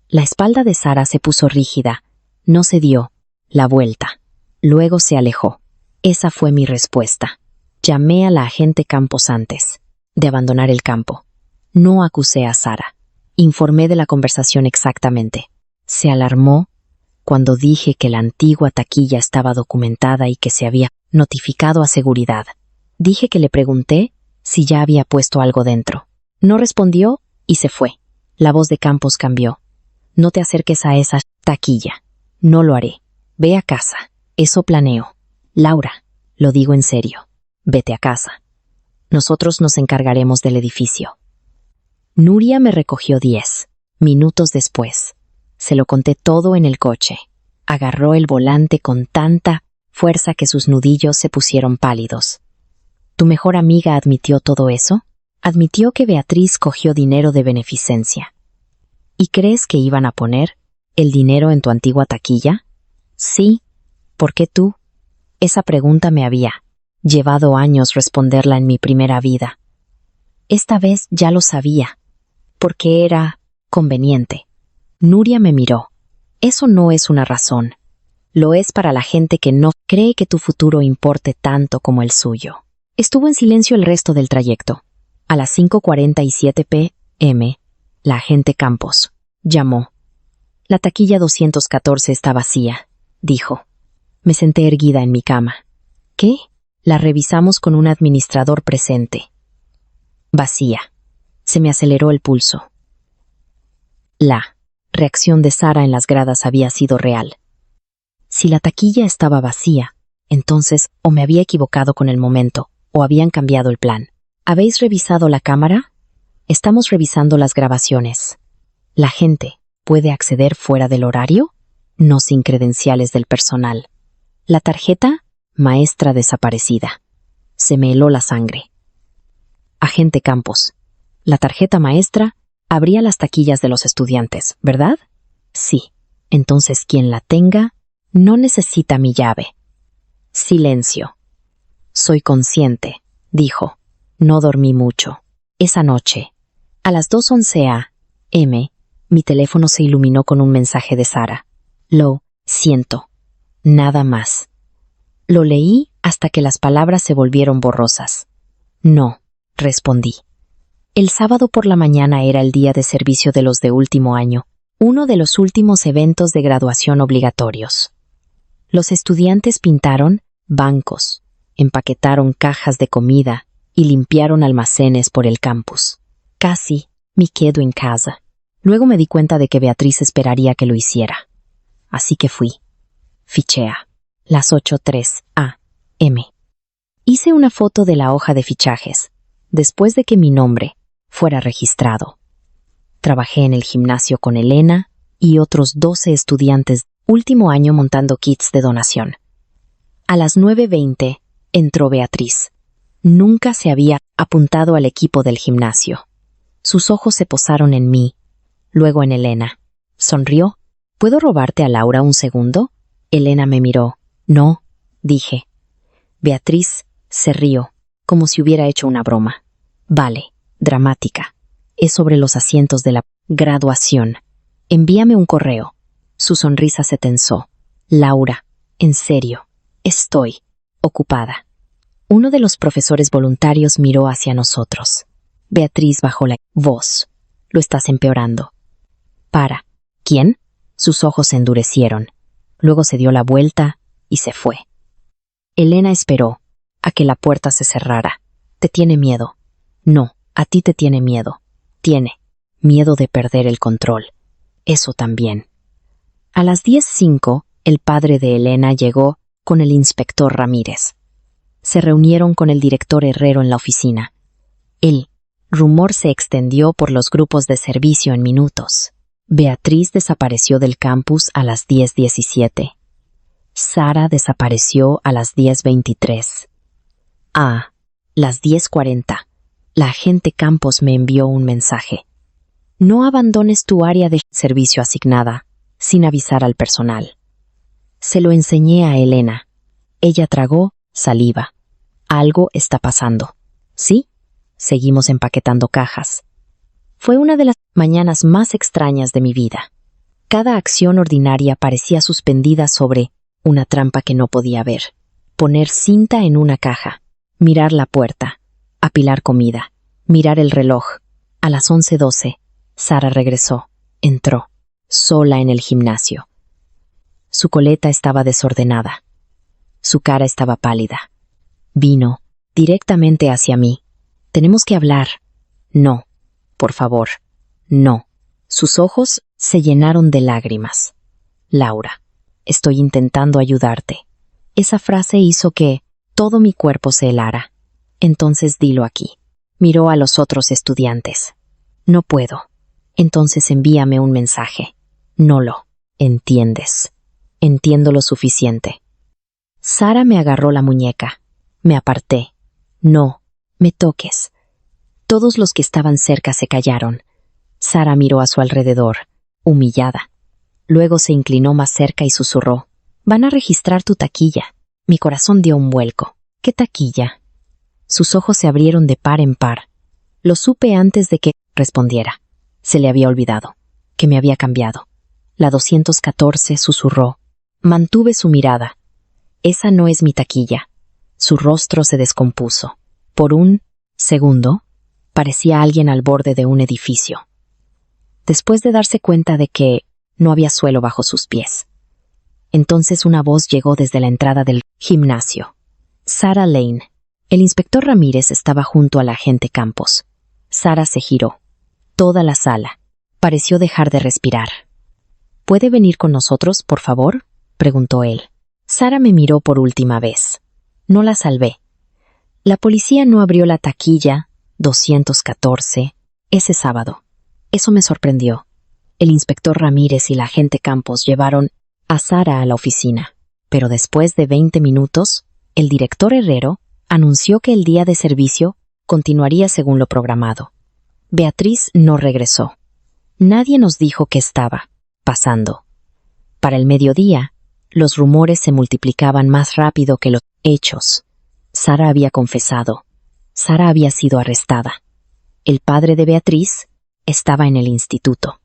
La espalda de Sara se puso rígida. No se dio la vuelta. Luego se alejó. Esa fue mi respuesta. Llamé a la agente Campos antes de abandonar el campo. No acusé a Sara. Informé de la conversación exactamente. Se alarmó cuando dije que la antigua taquilla estaba documentada y que se había notificado a seguridad. Dije que le pregunté si ya había puesto algo dentro. No respondió y se fue. La voz de Campos cambió. No te acerques a esa taquilla. No lo haré. Ve a casa. Eso planeo. Laura, lo digo en serio. Vete a casa. Nosotros nos encargaremos del edificio. Nuria me recogió 10 minutos después. Se lo conté todo en el coche. Agarró el volante con tanta fuerza que sus nudillos se pusieron pálidos. ¿Tu mejor amiga admitió todo eso? Admitió que Beatriz cogió dinero de beneficencia. ¿Y crees que iban a poner el dinero en tu antigua taquilla? Sí. ¿Por qué tú? Esa pregunta me había llevado años responderla en mi primera vida. Esta vez ya lo sabía, porque era conveniente. Nuria me miró. Eso no es una razón. Lo es para la gente que no cree que tu futuro importe tanto como el suyo. Estuvo en silencio el resto del trayecto. A las 5:47 p.m., la agente Campos llamó. La taquilla 214 está vacía, dijo. Me senté erguida en mi cama. ¿Qué? La revisamos con un administrador presente. Vacía. Se me aceleró el pulso. La reacción de Sara en las gradas había sido real. Si la taquilla estaba vacía, entonces o me había equivocado con el momento, o habían cambiado el plan. ¿Habéis revisado la cámara? Estamos revisando las grabaciones. ¿La gente puede acceder fuera del horario? No sin credenciales del personal. La tarjeta, maestra desaparecida. Se me heló la sangre. Agente Campos. La tarjeta maestra abría las taquillas de los estudiantes, ¿verdad? Sí. Entonces quien la tenga no necesita mi llave. Silencio. Soy consciente, dijo. No dormí mucho. Esa noche, a las 2:11 a.m., mi teléfono se iluminó con un mensaje de Sara. Lo siento. Nada más. Lo leí hasta que las palabras se volvieron borrosas. No, respondí. El sábado por la mañana era el día de servicio de los de último año, uno de los últimos eventos de graduación obligatorios. Los estudiantes pintaron bancos, empaquetaron cajas de comida y limpiaron almacenes por el campus. Casi me quedo en casa. Luego me di cuenta de que Beatriz esperaría que lo hiciera. Así que fui. Fiché a las 8:03 a.m. Hice una foto de la hoja de fichajes, después de que mi nombre fuera registrado. Trabajé en el gimnasio con Elena y otros 12 estudiantes último año montando kits de donación. A las 9:20 entró Beatriz. Nunca se había apuntado al equipo del gimnasio. Sus ojos se posaron en mí, luego en Elena. Sonrió. ¿Puedo robarte a Laura un segundo? Elena me miró. No, dije. Beatriz se rió, como si hubiera hecho una broma. Vale, dramática. Es sobre los asientos de la graduación. Envíame un correo. Su sonrisa se tensó. Laura, en serio, estoy ocupada. Uno de los profesores voluntarios miró hacia nosotros. Beatriz bajó la voz. Lo estás empeorando. Para. ¿Quién? Sus ojos se endurecieron. Luego se dio la vuelta y se fue. Elena esperó a que la puerta se cerrara. ¿Te tiene miedo? No, a ti te tiene miedo. Tiene miedo de perder el control. Eso también. A las 10:05, el padre de Elena llegó con el inspector Ramírez. Se reunieron con el director Herrero en la oficina. El rumor se extendió por los grupos de servicio en minutos. Beatriz desapareció del campus a las 10:17. Sara desapareció a las 10:23. A las 10:40, la agente Campos me envió un mensaje. No abandones tu área de servicio asignada sin avisar al personal. Se lo enseñé a Elena. Ella tragó saliva. Algo está pasando. ¿Sí? Seguimos empaquetando cajas. Fue una de las mañanas más extrañas de mi vida. Cada acción ordinaria parecía suspendida sobre una trampa que no podía ver. Poner cinta en una caja, mirar la puerta, apilar comida, mirar el reloj. A las 11:12, Sara regresó, entró, sola en el gimnasio. Su coleta estaba desordenada. Su cara estaba pálida. Vino directamente hacia mí. Tenemos que hablar. No, por favor, no. Sus ojos se llenaron de lágrimas. Laura, estoy intentando ayudarte. Esa frase hizo que todo mi cuerpo se helara. Entonces dilo aquí. Miró a los otros estudiantes. No puedo. Entonces envíame un mensaje. No lo entiendes. Entiendo lo suficiente. Sara me agarró la muñeca. Me aparté. No, me toques. Todos los que estaban cerca se callaron. Sara miró a su alrededor, humillada. Luego se inclinó más cerca y susurró: «Van a registrar tu taquilla». Mi corazón dio un vuelco. «¿Qué taquilla?». Sus ojos se abrieron de par en par. Lo supe antes de que respondiera. Se le había olvidado, que me había cambiado. La 214 susurró. Mantuve su mirada. «Esa no es mi taquilla». Su rostro se descompuso. Por un segundo, parecía alguien al borde de un edificio. Después de darse cuenta de que no había suelo bajo sus pies. Entonces una voz llegó desde la entrada del gimnasio. «Sara Lane». El inspector Ramírez estaba junto al agente Campos. Sara se giró. Toda la sala pareció dejar de respirar. «¿Puede venir con nosotros, por favor?», preguntó él. Sara me miró por última vez. No la salvé. La policía no abrió la taquilla 214 ese sábado. Eso me sorprendió. El inspector Ramírez y la agente Campos llevaron a Sara a la oficina. Pero después de 20 minutos, el director Herrero anunció que el día de servicio continuaría según lo programado. Beatriz no regresó. Nadie nos dijo qué estaba pasando. Para el mediodía, los rumores se multiplicaban más rápido que los hechos. Sara había confesado. Sara había sido arrestada. El padre de Beatriz estaba en el instituto.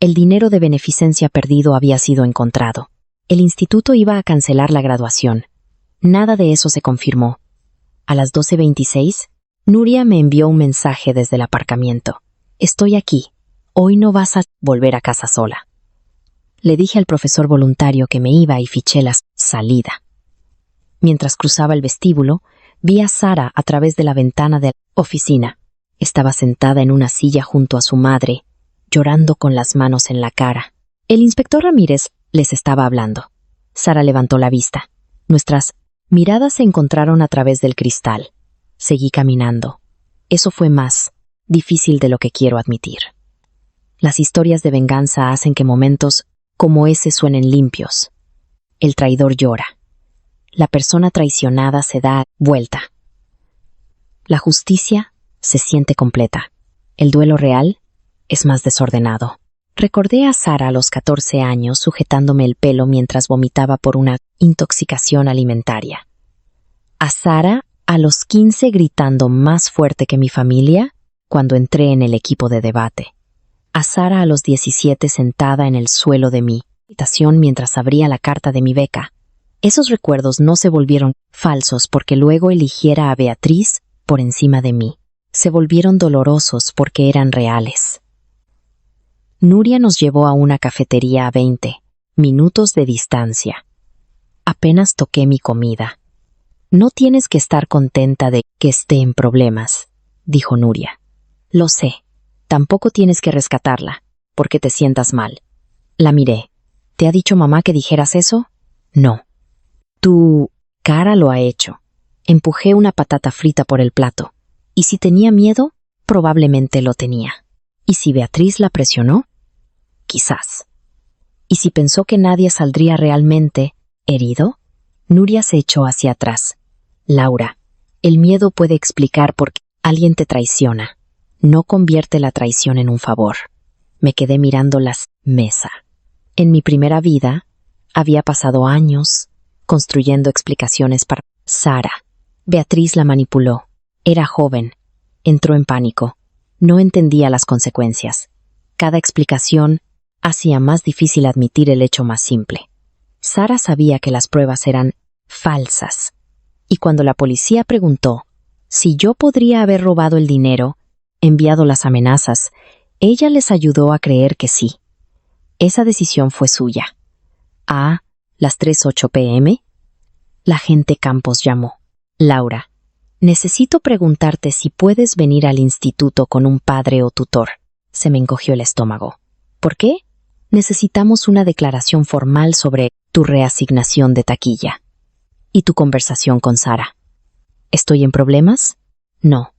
El dinero de beneficencia perdido había sido encontrado. El instituto iba a cancelar la graduación. Nada de eso se confirmó. A las 12:26, Nuria me envió un mensaje desde el aparcamiento. «Estoy aquí. Hoy no vas a volver a casa sola». Le dije al profesor voluntario que me iba y fiché la salida. Mientras cruzaba el vestíbulo, vi a Sara a través de la ventana de la oficina. Estaba sentada en una silla junto a su madre, llorando con las manos en la cara. El inspector Ramírez les estaba hablando. Sara levantó la vista. Nuestras miradas se encontraron a través del cristal. Seguí caminando. Eso fue más difícil de lo que quiero admitir. Las historias de venganza hacen que momentos como ese suenen limpios. El traidor llora. La persona traicionada se da vuelta. La justicia se siente completa. El duelo real es más desordenado. Recordé a Sara a los 14 años sujetándome el pelo mientras vomitaba por una intoxicación alimentaria. A Sara a los 15 gritando más fuerte que mi familia cuando entré en el equipo de debate. A Sara a los 17 sentada en el suelo de mi habitación mientras abría la carta de mi beca. Esos recuerdos no se volvieron falsos porque luego eligiera a Beatriz por encima de mí. Se volvieron dolorosos porque eran reales. Nuria nos llevó a una cafetería a 20 minutos de distancia. Apenas toqué mi comida. «No tienes que estar contenta de que esté en problemas», dijo Nuria. «Lo sé. Tampoco tienes que rescatarla, porque te sientas mal». La miré. «¿Te ha dicho mamá que dijeras eso?». «No». «Tu cara lo ha hecho». Empujé una patata frita por el plato. ¿Y si tenía miedo? Probablemente lo tenía. ¿Y si Beatriz la presionó? Quizás. ¿Y si pensó que nadie saldría realmente herido? Nuria se echó hacia atrás. «Laura, el miedo puede explicar por qué alguien te traiciona. No convierte la traición en un favor». Me quedé mirando la mesa. En mi primera vida, había pasado años construyendo explicaciones para Sara. Beatriz la manipuló. Era joven. Entró en pánico. No entendía las consecuencias. Cada explicación hacía más difícil admitir el hecho más simple. Sara sabía que las pruebas eran falsas. Y cuando la policía preguntó si yo podría haber robado el dinero, enviado las amenazas, ella les ayudó a creer que sí. Esa decisión fue suya. A las 3:08 p.m., la agente Campos llamó. «Laura, necesito preguntarte si puedes venir al instituto con un padre o tutor». Se me encogió el estómago. «¿Por qué?». «Necesitamos una declaración formal sobre tu reasignación de taquilla y tu conversación con Sara». «¿Estoy en problemas?». «No».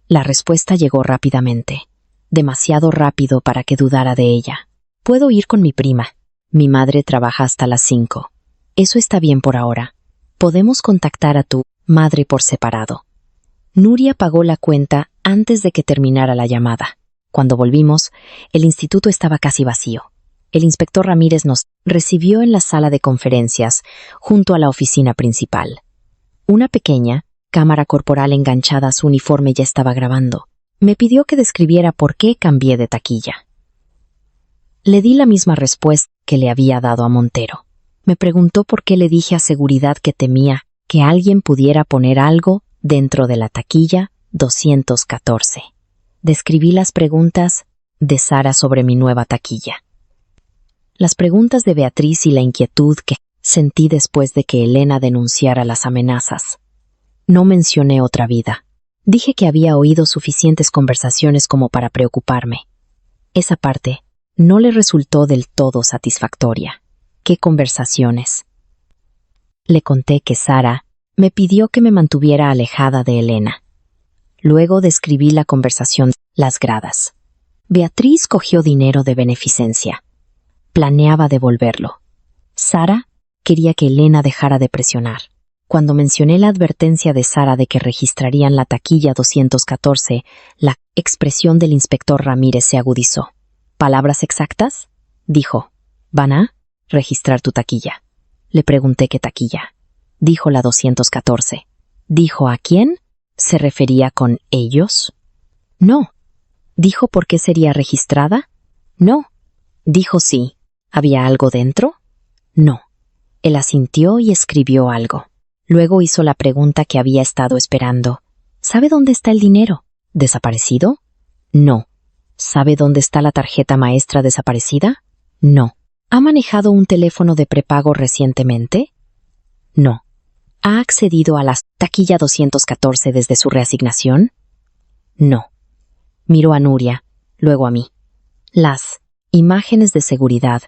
La respuesta llegó rápidamente. demasiado rápido para que dudara de ella. Puedo ir con mi prima. Mi madre trabaja hasta las 5. Eso está bien por ahora. Podemos contactar a tu madre por separado. Nuria pagó la cuenta antes de que terminara la llamada. Cuando volvimos, el instituto estaba casi vacío. El inspector Ramírez nos recibió en la sala de conferencias, junto a la oficina principal. Una pequeña cámara corporal enganchada a su uniforme ya estaba grabando. Me pidió que describiera por qué cambié de taquilla. Le di la misma respuesta que le había dado a Montero. Me preguntó por qué le dije a seguridad que temía que alguien pudiera poner algo dentro de la taquilla 214. Describí las preguntas de Sara sobre mi nueva taquilla. Las preguntas de Beatriz y la inquietud que sentí después de que Elena denunciara las amenazas. No mencioné otra vida. Dije que había oído suficientes conversaciones como para preocuparme. Esa parte no le resultó del todo satisfactoria. ¿Qué conversaciones? Le conté que Sara me pidió que me mantuviera alejada de Elena. Luego describí la conversación, las gradas. Beatriz cogió dinero de beneficencia. Planeaba devolverlo. Sara quería que Elena dejara de presionar. Cuando mencioné la advertencia de Sara de que registrarían la taquilla 214, la expresión del inspector Ramírez se agudizó. ¿Palabras exactas? Dijo. ¿Van a registrar tu taquilla? Le pregunté qué taquilla. Dijo la 214. ¿Dijo a quién? ¿Se refería con ellos? No. ¿Dijo por qué sería registrada? No. Dijo sí. ¿Había algo dentro? No. Él asintió y escribió algo. Luego hizo la pregunta que había estado esperando. ¿Sabe dónde está el dinero? ¿Desaparecido? No. ¿Sabe dónde está la tarjeta maestra desaparecida? No. ¿Ha manejado un teléfono de prepago recientemente? No. ¿Ha accedido a la taquilla 214 desde su reasignación? No. Miró a Nuria, luego a mí. Las imágenes de seguridad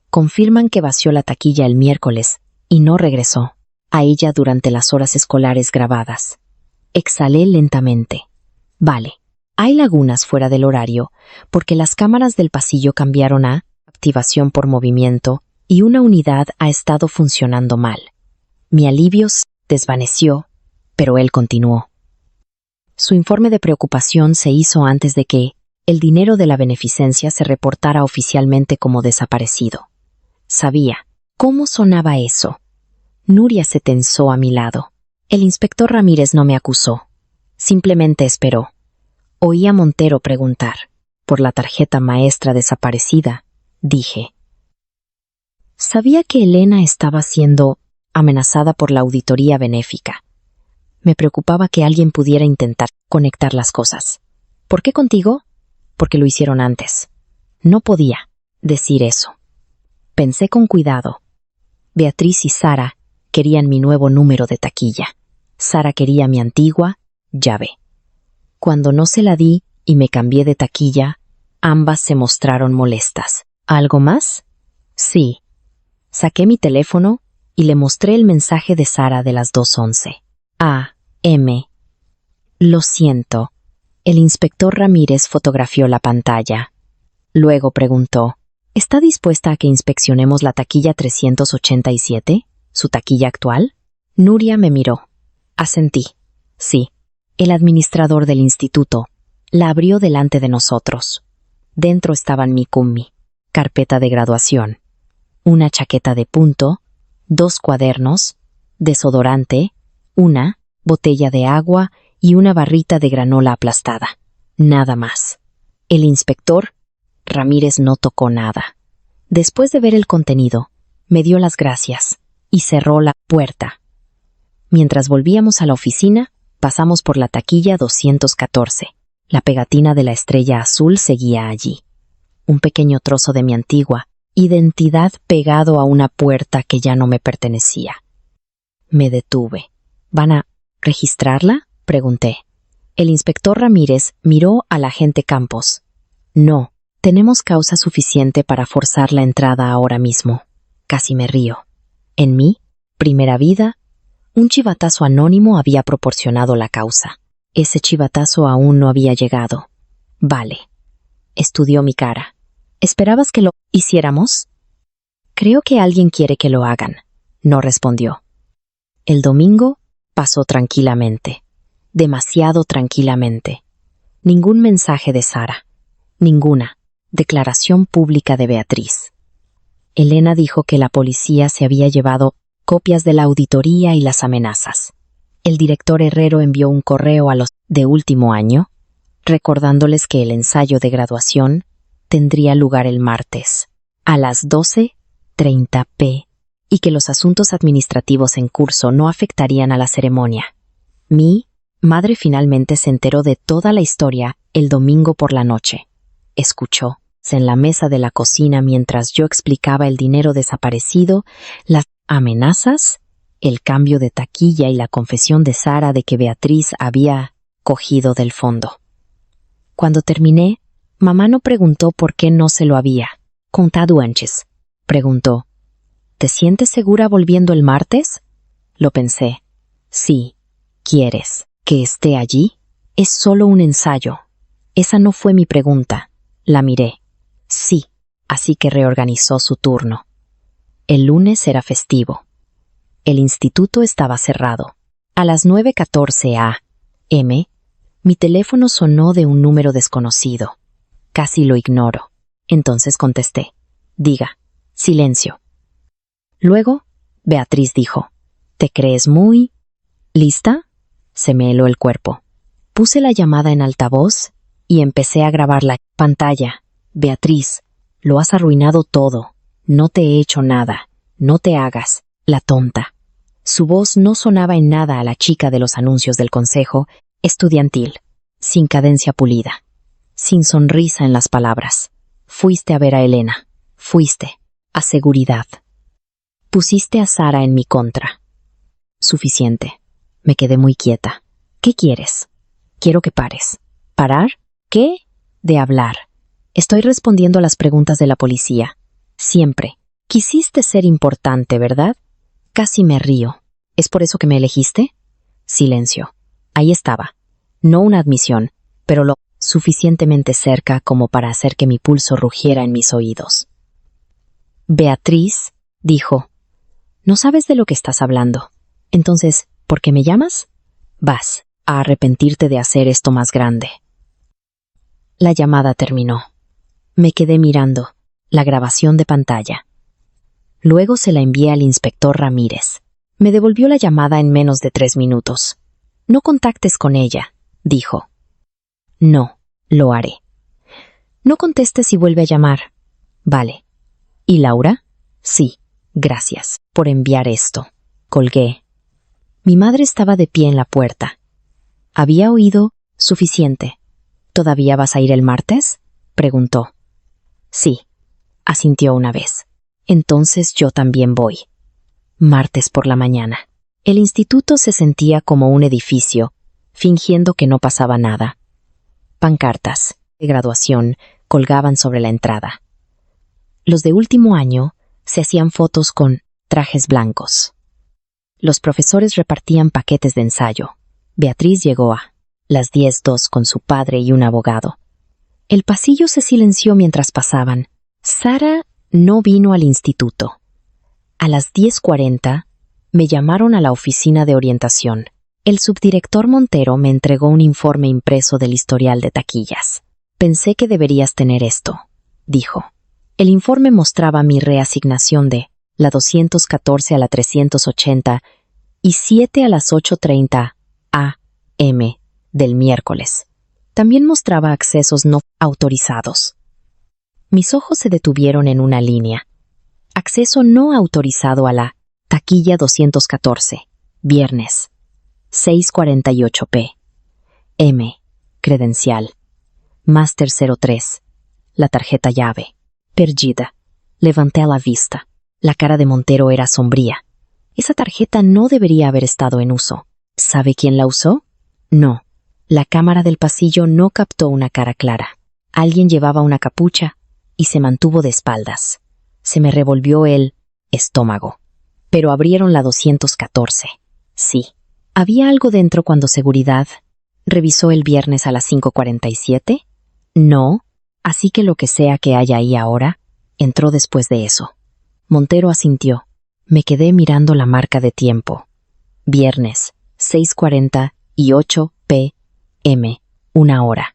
confirman que vació la taquilla el miércoles y no regresó a ella durante las horas escolares grabadas. Exhalé lentamente. Vale, hay lagunas fuera del horario porque las cámaras del pasillo cambiaron a activación por movimiento y una unidad ha estado funcionando mal. Mi alivio se desvaneció, pero él continuó. Su informe de preocupación se hizo antes de que el dinero de la beneficencia se reportara oficialmente como desaparecido. Sabía cómo sonaba eso. Nuria se tensó a mi lado. El inspector Ramírez no me acusó. Simplemente esperó. Oí a Montero preguntar por la tarjeta maestra desaparecida. Dije. Sabía que Elena estaba siendo amenazada por la auditoría benéfica. Me preocupaba que alguien pudiera intentar conectar las cosas. ¿Por qué contigo? Porque lo hicieron antes. No podía decir eso. Pensé con cuidado. Beatriz y Sara querían mi nuevo número de taquilla. Sara quería mi antigua llave. Cuando no se la di y me cambié de taquilla, ambas se mostraron molestas. ¿Algo más? Sí. Saqué mi teléfono y le mostré el mensaje de Sara de las 2:11. A.M. Lo siento. El inspector Ramírez fotografió la pantalla. Luego preguntó, ¿está dispuesta a que inspeccionemos la taquilla 387, su taquilla actual? Nuria me miró. Asentí. Sí. El administrador del instituto la abrió delante de nosotros. Dentro estaban mi cummi, carpeta de graduación, una chaqueta de punto, 2 cuadernos, desodorante, una botella de agua y una barrita de granola aplastada. Nada más. El inspector Ramírez no tocó nada. Después de ver el contenido, me dio las gracias y cerró la puerta. Mientras volvíamos a la oficina, pasamos por la taquilla 214. La pegatina de la estrella azul seguía allí. Un pequeño trozo de mi antigua identidad pegado a una puerta que ya no me pertenecía. Me detuve. ¿Van a registrarla?, pregunté. El inspector Ramírez miró al agente Campos. No, tenemos causa suficiente para forzar la entrada ahora mismo. Casi me río. En mi primera vida, un chivatazo anónimo había proporcionado la causa. Ese chivatazo aún no había llegado. Vale. Estudió mi cara. ¿Esperabas que lo hiciéramos? Creo que alguien quiere que lo hagan. No respondió. El domingo pasó tranquilamente. Demasiado tranquilamente. Ningún mensaje de Sara. Ninguna declaración pública de Beatriz. Elena dijo que la policía se había llevado copias de la auditoría y las amenazas. El director Herrero envió un correo a los de último año, recordándoles que el ensayo de graduación tendría lugar el martes, a las 12:30 p, y que los asuntos administrativos en curso no afectarían a la ceremonia. Mi madre finalmente se enteró de toda la historia el domingo por la noche. Escuchó en la mesa de la cocina mientras yo explicaba el dinero desaparecido, las amenazas, el cambio de taquilla y la confesión de Sara de que Beatriz había cogido del fondo. Cuando terminé, mamá no preguntó por qué no se lo había contado antes. Preguntó, ¿te sientes segura volviendo el martes? Lo pensé. Sí. ¿Quieres que esté allí? Es solo un ensayo. Esa no fue mi pregunta. La miré. Sí. Así que reorganizó su turno. El lunes era festivo. El instituto estaba cerrado. A las 9:14 a.m., mi teléfono sonó de un número desconocido. Casi lo ignoro. Entonces contesté. Diga. Silencio. Luego, Beatriz dijo, ¿te crees muy lista? Se me heló el cuerpo. Puse la llamada en altavoz y empecé a grabar la pantalla. Beatriz, lo has arruinado todo. No te he hecho nada. No te hagas la tonta. Su voz no sonaba en nada a la chica de los anuncios del consejo estudiantil, sin cadencia pulida, sin sonrisa en las palabras. Fuiste a ver a Elena. Fuiste a seguridad. Pusiste a Sara en mi contra. Suficiente. Me quedé muy quieta. ¿Qué quieres? Quiero que pares. ¿Parar? ¿Qué? De hablar. Estoy respondiendo a las preguntas de la policía. Siempre. Quisiste ser importante, ¿verdad? Casi me río. ¿Es por eso que me elegiste? Silencio. Ahí estaba. No una admisión, pero lo suficientemente cerca como para hacer que mi pulso rugiera en mis oídos. Beatriz dijo, no sabes de lo que estás hablando. Entonces, ¿por qué me llamas? Vas a arrepentirte de hacer esto más grande. La llamada terminó. Me quedé mirando la grabación de pantalla. Luego se la envié al inspector Ramírez. Me devolvió la llamada en menos de 3 minutos. No contactes con ella, dijo. No, lo haré. No contestes si vuelve a llamar. Vale. ¿Y Laura? Sí, gracias por enviar esto. Colgué. Mi madre estaba de pie en la puerta. Había oído suficiente. ¿Todavía vas a ir el martes? Preguntó. Sí, asintió una vez. Entonces yo también voy. Martes por la mañana. El instituto se sentía como un edificio, fingiendo que no pasaba nada. Pancartas de graduación colgaban sobre la entrada. Los de último año se hacían fotos con trajes blancos. Los profesores repartían paquetes de ensayo. Beatriz llegó a las 10:02 con su padre y un abogado. El pasillo se silenció mientras pasaban. Sara no vino al instituto. A las 10:40 me llamaron a la oficina de orientación. El subdirector Montero me entregó un informe impreso del historial de taquillas. Pensé que deberías tener esto, dijo. El informe mostraba mi reasignación de la 214 a la 380 y 7 a las 8:30 a.m. del miércoles. También mostraba accesos no autorizados. Mis ojos se detuvieron en una línea. Acceso no autorizado a la taquilla 214, viernes, 6:48 p.m. Credencial. Máster 03. La tarjeta llave. Perdida. Levanté a la vista. La cara de Montero era sombría. Esa tarjeta no debería haber estado en uso. ¿Sabe quién la usó? No. La cámara del pasillo no captó una cara clara. Alguien llevaba una capucha y se mantuvo de espaldas. Se me revolvió el estómago. Pero abrieron la 214. Sí. ¿Había algo dentro cuando seguridad revisó el viernes a las 5:47? No. Así que lo que sea que haya ahí ahora, entró después de eso. Montero asintió. Me quedé mirando la marca de tiempo. Viernes, 6:48 p.m., 1 hora.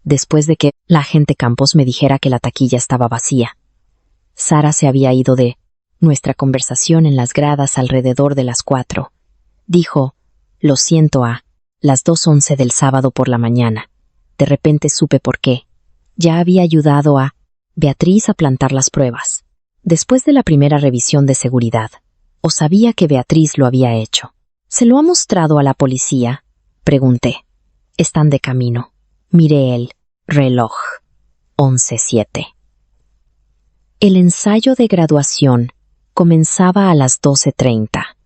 Después de que la agente Campos me dijera que la taquilla estaba vacía. Sara se había ido de nuestra conversación en las gradas alrededor de las 4. Dijo, lo siento a las 2:11 del sábado por la mañana. De repente supe por qué. Ya había ayudado a Beatriz a plantar las pruebas. Después de la primera revisión de seguridad, o sabía que Beatriz lo había hecho. ¿Se lo ha mostrado a la policía? Pregunté. Están de camino. Miré el reloj. 11:07. El ensayo de graduación comenzaba a las 12:30.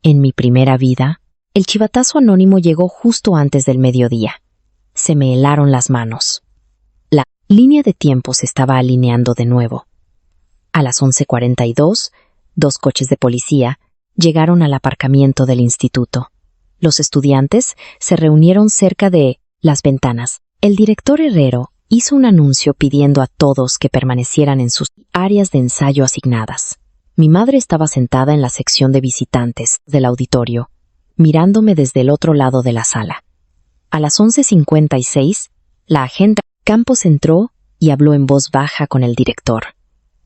En mi primera vida, el chivatazo anónimo llegó justo antes del mediodía. Se me helaron las manos. La línea de tiempo se estaba alineando de nuevo. A las 11:42, 2 coches de policía llegaron al aparcamiento del instituto. Los estudiantes se reunieron cerca de las ventanas. El director Herrero hizo un anuncio pidiendo a todos que permanecieran en sus áreas de ensayo asignadas. Mi madre estaba sentada en la sección de visitantes del auditorio, mirándome desde el otro lado de la sala. A las 11:56, la agente Campos entró y habló en voz baja con el director.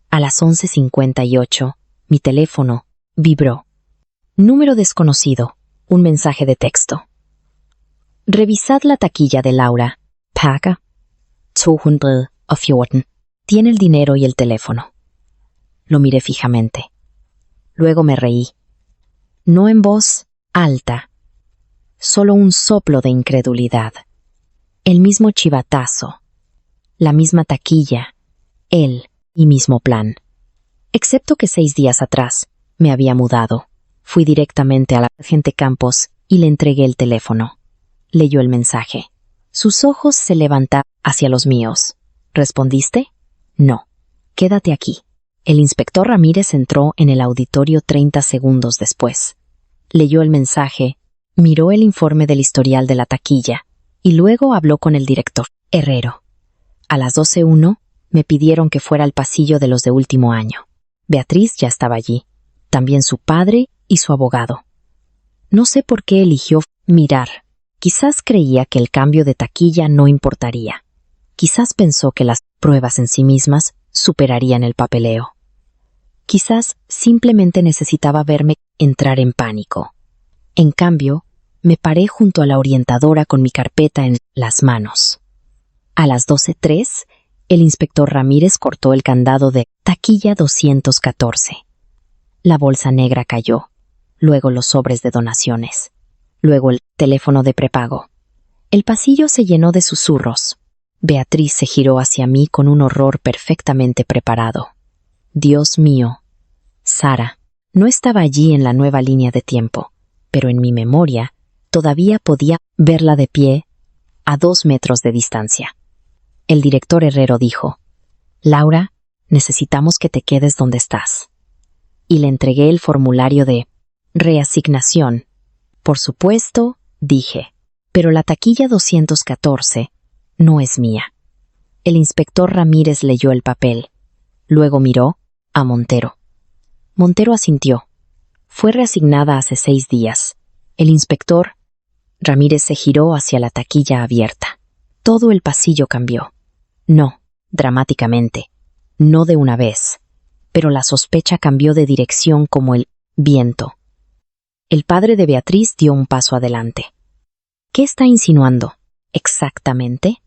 A las 11:58, mi teléfono vibró. Número desconocido. Un mensaje de texto. Revisad la taquilla de Laura. Paga. 214. Tiene el dinero y el teléfono. Lo miré fijamente. Luego me reí. No en voz alta. Solo un soplo de incredulidad. El mismo chivatazo. La misma taquilla. Él y mismo plan. Excepto que 6 días atrás me había mudado. Fui directamente a la agente Campos y le entregué el teléfono. Leyó el mensaje. Sus ojos se levantaron hacia los míos. ¿Respondiste? No. Quédate aquí. El inspector Ramírez entró en el auditorio 30 segundos después. Leyó el mensaje, miró el informe del historial de la taquilla y luego habló con el director Herrero. A las 12:01 me pidieron que fuera al pasillo de los de último año. Beatriz ya estaba allí, también su padre y su abogado. No sé por qué eligió mirar. Quizás creía que el cambio de taquilla no importaría. Quizás pensó que las pruebas en sí mismas superarían el papeleo. Quizás simplemente necesitaba verme entrar en pánico. En cambio, me paré junto a la orientadora con mi carpeta en las manos. A las 12:03, el inspector Ramírez cortó el candado de taquilla 214. La bolsa negra cayó, luego los sobres de donaciones, luego el teléfono de prepago. El pasillo se llenó de susurros. Beatriz se giró hacia mí con un horror perfectamente preparado. Dios mío. Sara no estaba allí en la nueva línea de tiempo, pero en mi memoria todavía podía verla de pie a 2 metros de distancia. El director Herrero dijo, Laura, necesitamos que te quedes donde estás. Y le entregué el formulario de reasignación. Por supuesto, dije, pero la taquilla 214 no es mía. El inspector Ramírez leyó el papel. Luego miró a Montero. Montero asintió. Fue reasignada hace 6 días. El inspector Ramírez se giró hacia la taquilla abierta. Todo el pasillo cambió. No, dramáticamente. No de una vez. Pero la sospecha cambió de dirección como el viento. El padre de Beatriz dio un paso adelante. ¿Qué está insinuando? ¿Exactamente?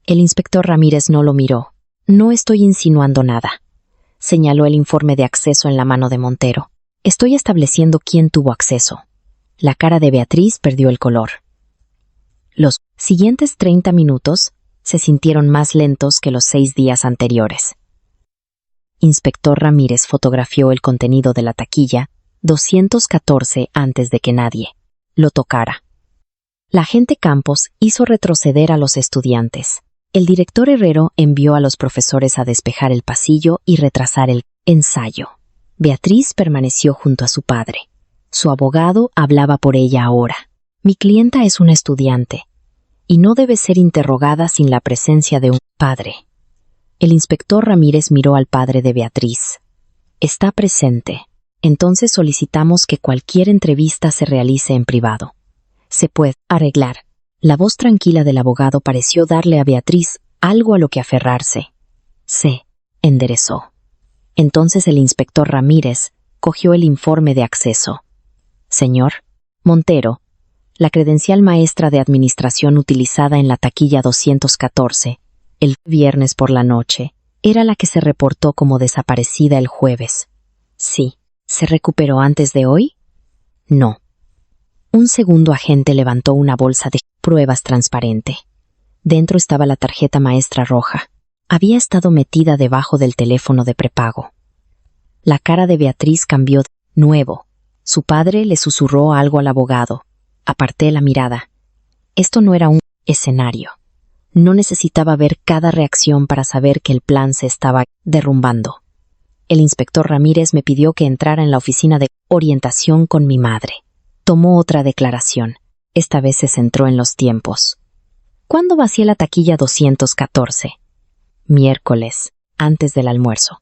El inspector Ramírez no lo miró. No estoy insinuando nada. Señaló el informe de acceso en la mano de Montero. Estoy estableciendo quién tuvo acceso. La cara de Beatriz perdió el color. Los siguientes 30 minutos se sintieron más lentos que los 6 días anteriores. Inspector Ramírez fotografió el contenido de la taquilla 214 antes de que nadie lo tocara. La agente Campos hizo retroceder a los estudiantes. El director Herrero envió a los profesores a despejar el pasillo y retrasar el ensayo. Beatriz permaneció junto a su padre. Su abogado hablaba por ella ahora. Mi clienta es una estudiante. y no debe ser interrogada sin la presencia de un padre. El inspector Ramírez miró al padre de Beatriz. Está presente. Entonces solicitamos que cualquier entrevista se realice en privado. Se puede arreglar. La voz tranquila del abogado pareció darle a Beatriz algo a lo que aferrarse. Se enderezó. Entonces el inspector Ramírez cogió el informe de acceso. Señor Montero, la credencial maestra de administración utilizada en la taquilla 214, el viernes por la noche, era la que se reportó como desaparecida el jueves. Sí. ¿Se recuperó antes de hoy? No. Un segundo agente levantó una bolsa de pruebas transparente. Dentro estaba la tarjeta maestra roja. Había estado metida debajo del teléfono de prepago. La cara de Beatriz cambió de nuevo. Su padre le susurró algo al abogado. Aparté la mirada. Esto no era un escenario. No necesitaba ver cada reacción para saber que el plan se estaba derrumbando. El inspector Ramírez me pidió que entrara en la oficina de orientación con mi madre. Tomó otra declaración. Esta vez se centró en los tiempos. ¿Cuándo vacié la taquilla 214? Miércoles, antes del almuerzo.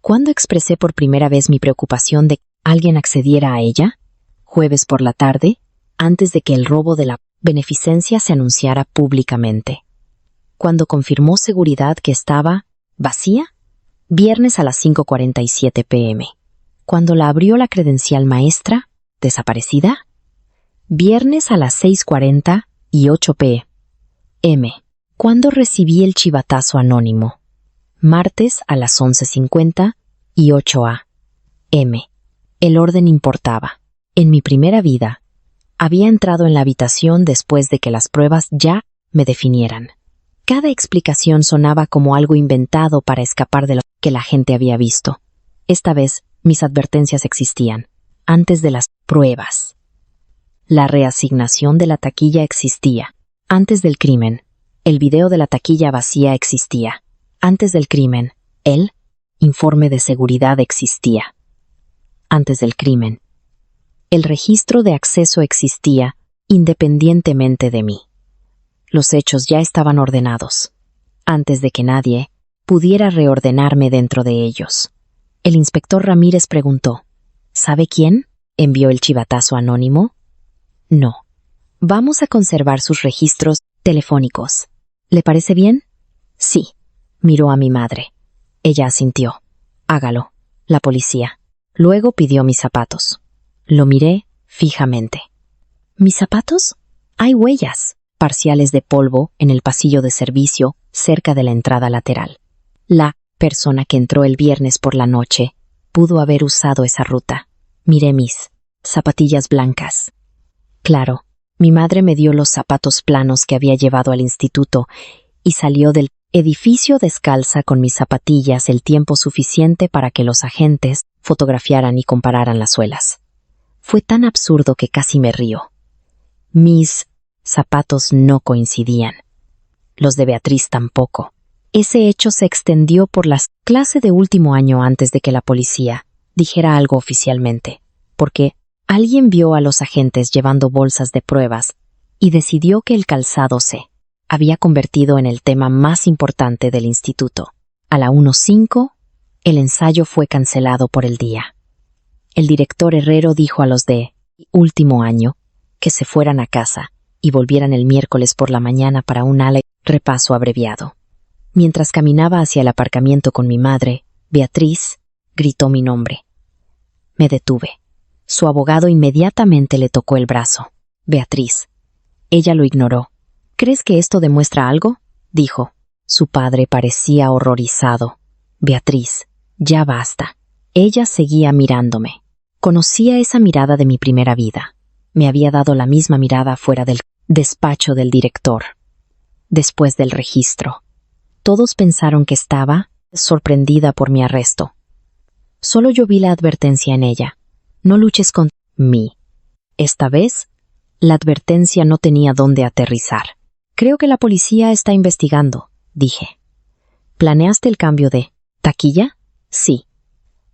¿Cuándo expresé por primera vez mi preocupación de que alguien accediera a ella? Jueves por la tarde, antes de que el robo de la beneficencia se anunciara públicamente. ¿Cuándo confirmó seguridad que estaba vacía? Viernes a las 5:47 p.m. Cuando la abrió la credencial maestra, ¿desaparecida? Viernes a las 6:48 p.m. Cuando recibí el chivatazo anónimo. Martes a las 11:58 a.m. El orden importaba. En mi primera vida, había entrado en la habitación después de que las pruebas ya me definieran. Cada explicación sonaba como algo inventado para escapar de lo que la gente había visto. Esta vez, mis advertencias existían, antes de las pruebas. La reasignación de la taquilla existía, antes del crimen. El video de la taquilla vacía existía, antes del crimen. El informe de seguridad existía, antes del crimen. El registro de acceso existía, independientemente de mí. Los hechos ya estaban ordenados, antes de que nadie pudiera reordenarme dentro de ellos. El inspector Ramírez preguntó, ¿sabe quién envió el chivatazo anónimo? No. Vamos a conservar sus registros telefónicos. ¿Le parece bien? Sí. Miró a mi madre. Ella asintió. Hágalo. La policía. Luego pidió mis zapatos. Lo miré fijamente. ¿Mis zapatos? Hay huellas parciales de polvo en el pasillo de servicio cerca de la entrada lateral. La persona que entró el viernes por la noche pudo haber usado esa ruta. Miré mis zapatillas blancas. Claro, mi madre me dio los zapatos planos que había llevado al instituto y salió del edificio descalza con mis zapatillas el tiempo suficiente para que los agentes fotografiaran y compararan las suelas. Fue tan absurdo que casi me río. Mis zapatos no coincidían. Los de Beatriz tampoco. Ese hecho se extendió por la clase de último año antes de que la policía dijera algo oficialmente, porque alguien vio a los agentes llevando bolsas de pruebas y decidió que el calzado se había convertido en el tema más importante del instituto. A la 1:05, el ensayo fue cancelado por el día. El director Herrero dijo a los de último año que se fueran a casa y volvieran el miércoles por la mañana para un repaso abreviado. Mientras caminaba hacia el aparcamiento con mi madre, Beatriz gritó mi nombre. Me detuve. Su abogado inmediatamente le tocó el brazo. Beatriz. Ella lo ignoró. ¿Crees que esto demuestra algo? Dijo. Su padre parecía horrorizado. Beatriz, ya basta. Ella seguía mirándome. Conocía esa mirada de mi primera vida. Me había dado la misma mirada fuera del despacho del director. Después del registro. Todos pensaron que estaba sorprendida por mi arresto. Solo yo vi la advertencia en ella. No luches con mí. Esta vez, la advertencia no tenía dónde aterrizar. Creo que la policía está investigando, dije. ¿Planeaste el cambio de taquilla? Sí.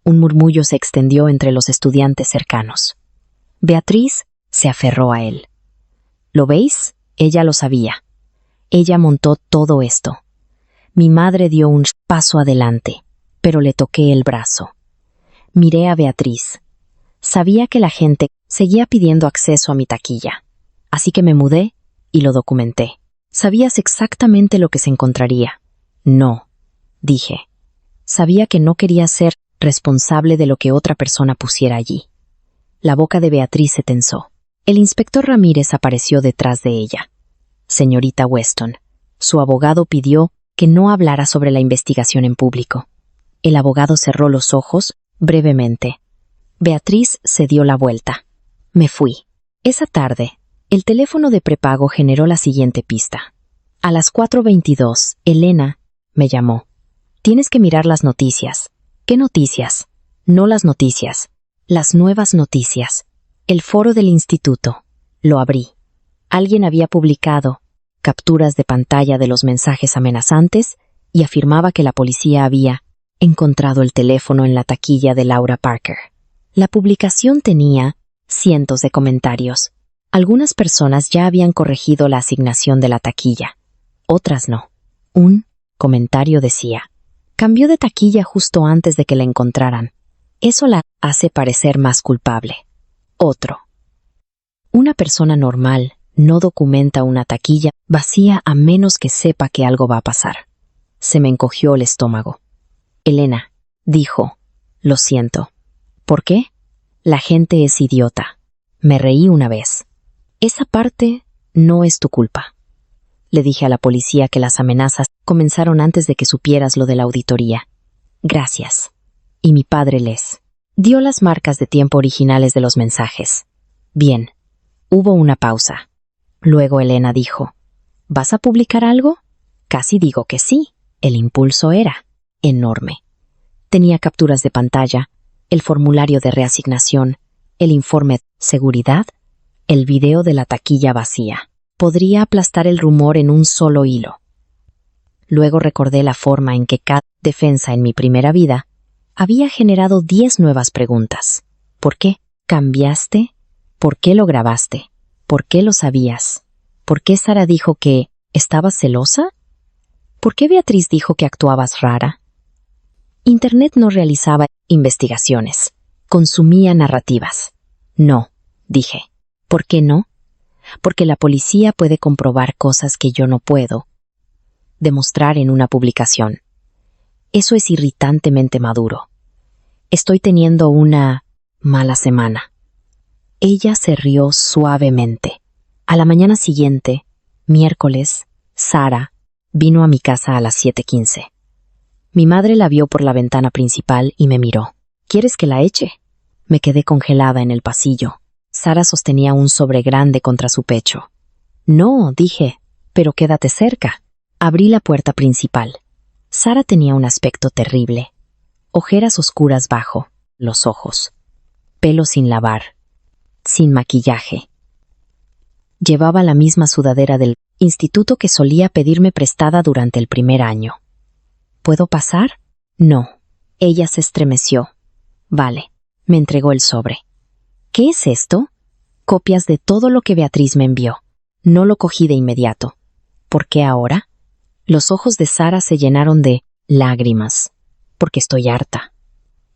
Un murmullo se extendió entre los estudiantes cercanos. Beatriz se aferró a él. ¿Lo veis? Ella lo sabía. Ella montó todo esto. Mi madre dio un paso adelante, pero le toqué el brazo. Miré a Beatriz. Sabía que la gente seguía pidiendo acceso a mi taquilla, así que me mudé y lo documenté. Sabías exactamente lo que se encontraría. No, dije. Sabía que no quería ser responsable de lo que otra persona pusiera allí. La boca de Beatriz se tensó. El inspector Ramírez apareció detrás de ella. Señorita Weston, su abogado pidió que no hablara sobre la investigación en público. El abogado cerró los ojos brevemente. Beatriz se dio la vuelta. Me fui. Esa tarde, el teléfono de prepago generó la siguiente pista. A las 4:22, Elena me llamó. Tienes que mirar las noticias. ¿Qué noticias? No las noticias. Las nuevas noticias. El foro del instituto. Lo abrí. Alguien había publicado capturas de pantalla de los mensajes amenazantes y afirmaba que la policía había encontrado el teléfono en la taquilla de Laura Parker. La publicación tenía cientos de comentarios. Algunas personas ya habían corregido la asignación de la taquilla. Otras no. Un comentario decía: cambió de taquilla justo antes de que la encontraran. Eso la hace parecer más culpable. Otro: una persona normal no documenta una taquilla vacía a menos que sepa que algo va a pasar. Se me encogió el estómago. Elena dijo: lo siento. ¿Por qué? La gente es idiota. Me reí una vez. Esa parte no es tu culpa. Le dije a la policía que las amenazas comenzaron antes de que supieras lo de la auditoría. Gracias. Y mi padre les dio las marcas de tiempo originales de los mensajes. Bien. Hubo una pausa. Luego Elena dijo: ¿vas a publicar algo? Casi digo que sí. El impulso era enorme. Tenía capturas de pantalla, el formulario de reasignación, el informe de seguridad, el video de la taquilla vacía. Podría aplastar el rumor en un solo hilo. Luego recordé la forma en que cada defensa en mi primera vida había generado 10 nuevas preguntas. ¿Por qué cambiaste? ¿Por qué lo grabaste? ¿Por qué lo sabías? ¿Por qué Sara dijo que estabas celosa? ¿Por qué Beatriz dijo que actuabas rara? Internet no realizaba investigaciones, consumía narrativas. No, dije. ¿Por qué no? Porque la policía puede comprobar cosas que yo no puedo demostrar en una publicación. Eso es irritantemente maduro. Estoy teniendo una mala semana. Ella se rió suavemente. A la mañana siguiente, miércoles, Sara vino a mi casa a las 7:15. Mi madre la vio por la ventana principal y me miró. ¿Quieres que la eche? Me quedé congelada en el pasillo. Sara sostenía un sobre grande contra su pecho. No, dije, pero quédate cerca. Abrí la puerta principal. Sara tenía un aspecto terrible. Ojeras oscuras bajo los ojos. Pelo sin lavar. Sin maquillaje. Llevaba la misma sudadera del instituto que solía pedirme prestada durante el primer año. ¿Puedo pasar? No. Ella se estremeció. Vale. Me entregó el sobre. ¿Qué es esto? Copias de todo lo que Beatriz me envió. No lo cogí de inmediato. ¿Por qué ahora? Los ojos de Sara se llenaron de lágrimas. Porque estoy harta.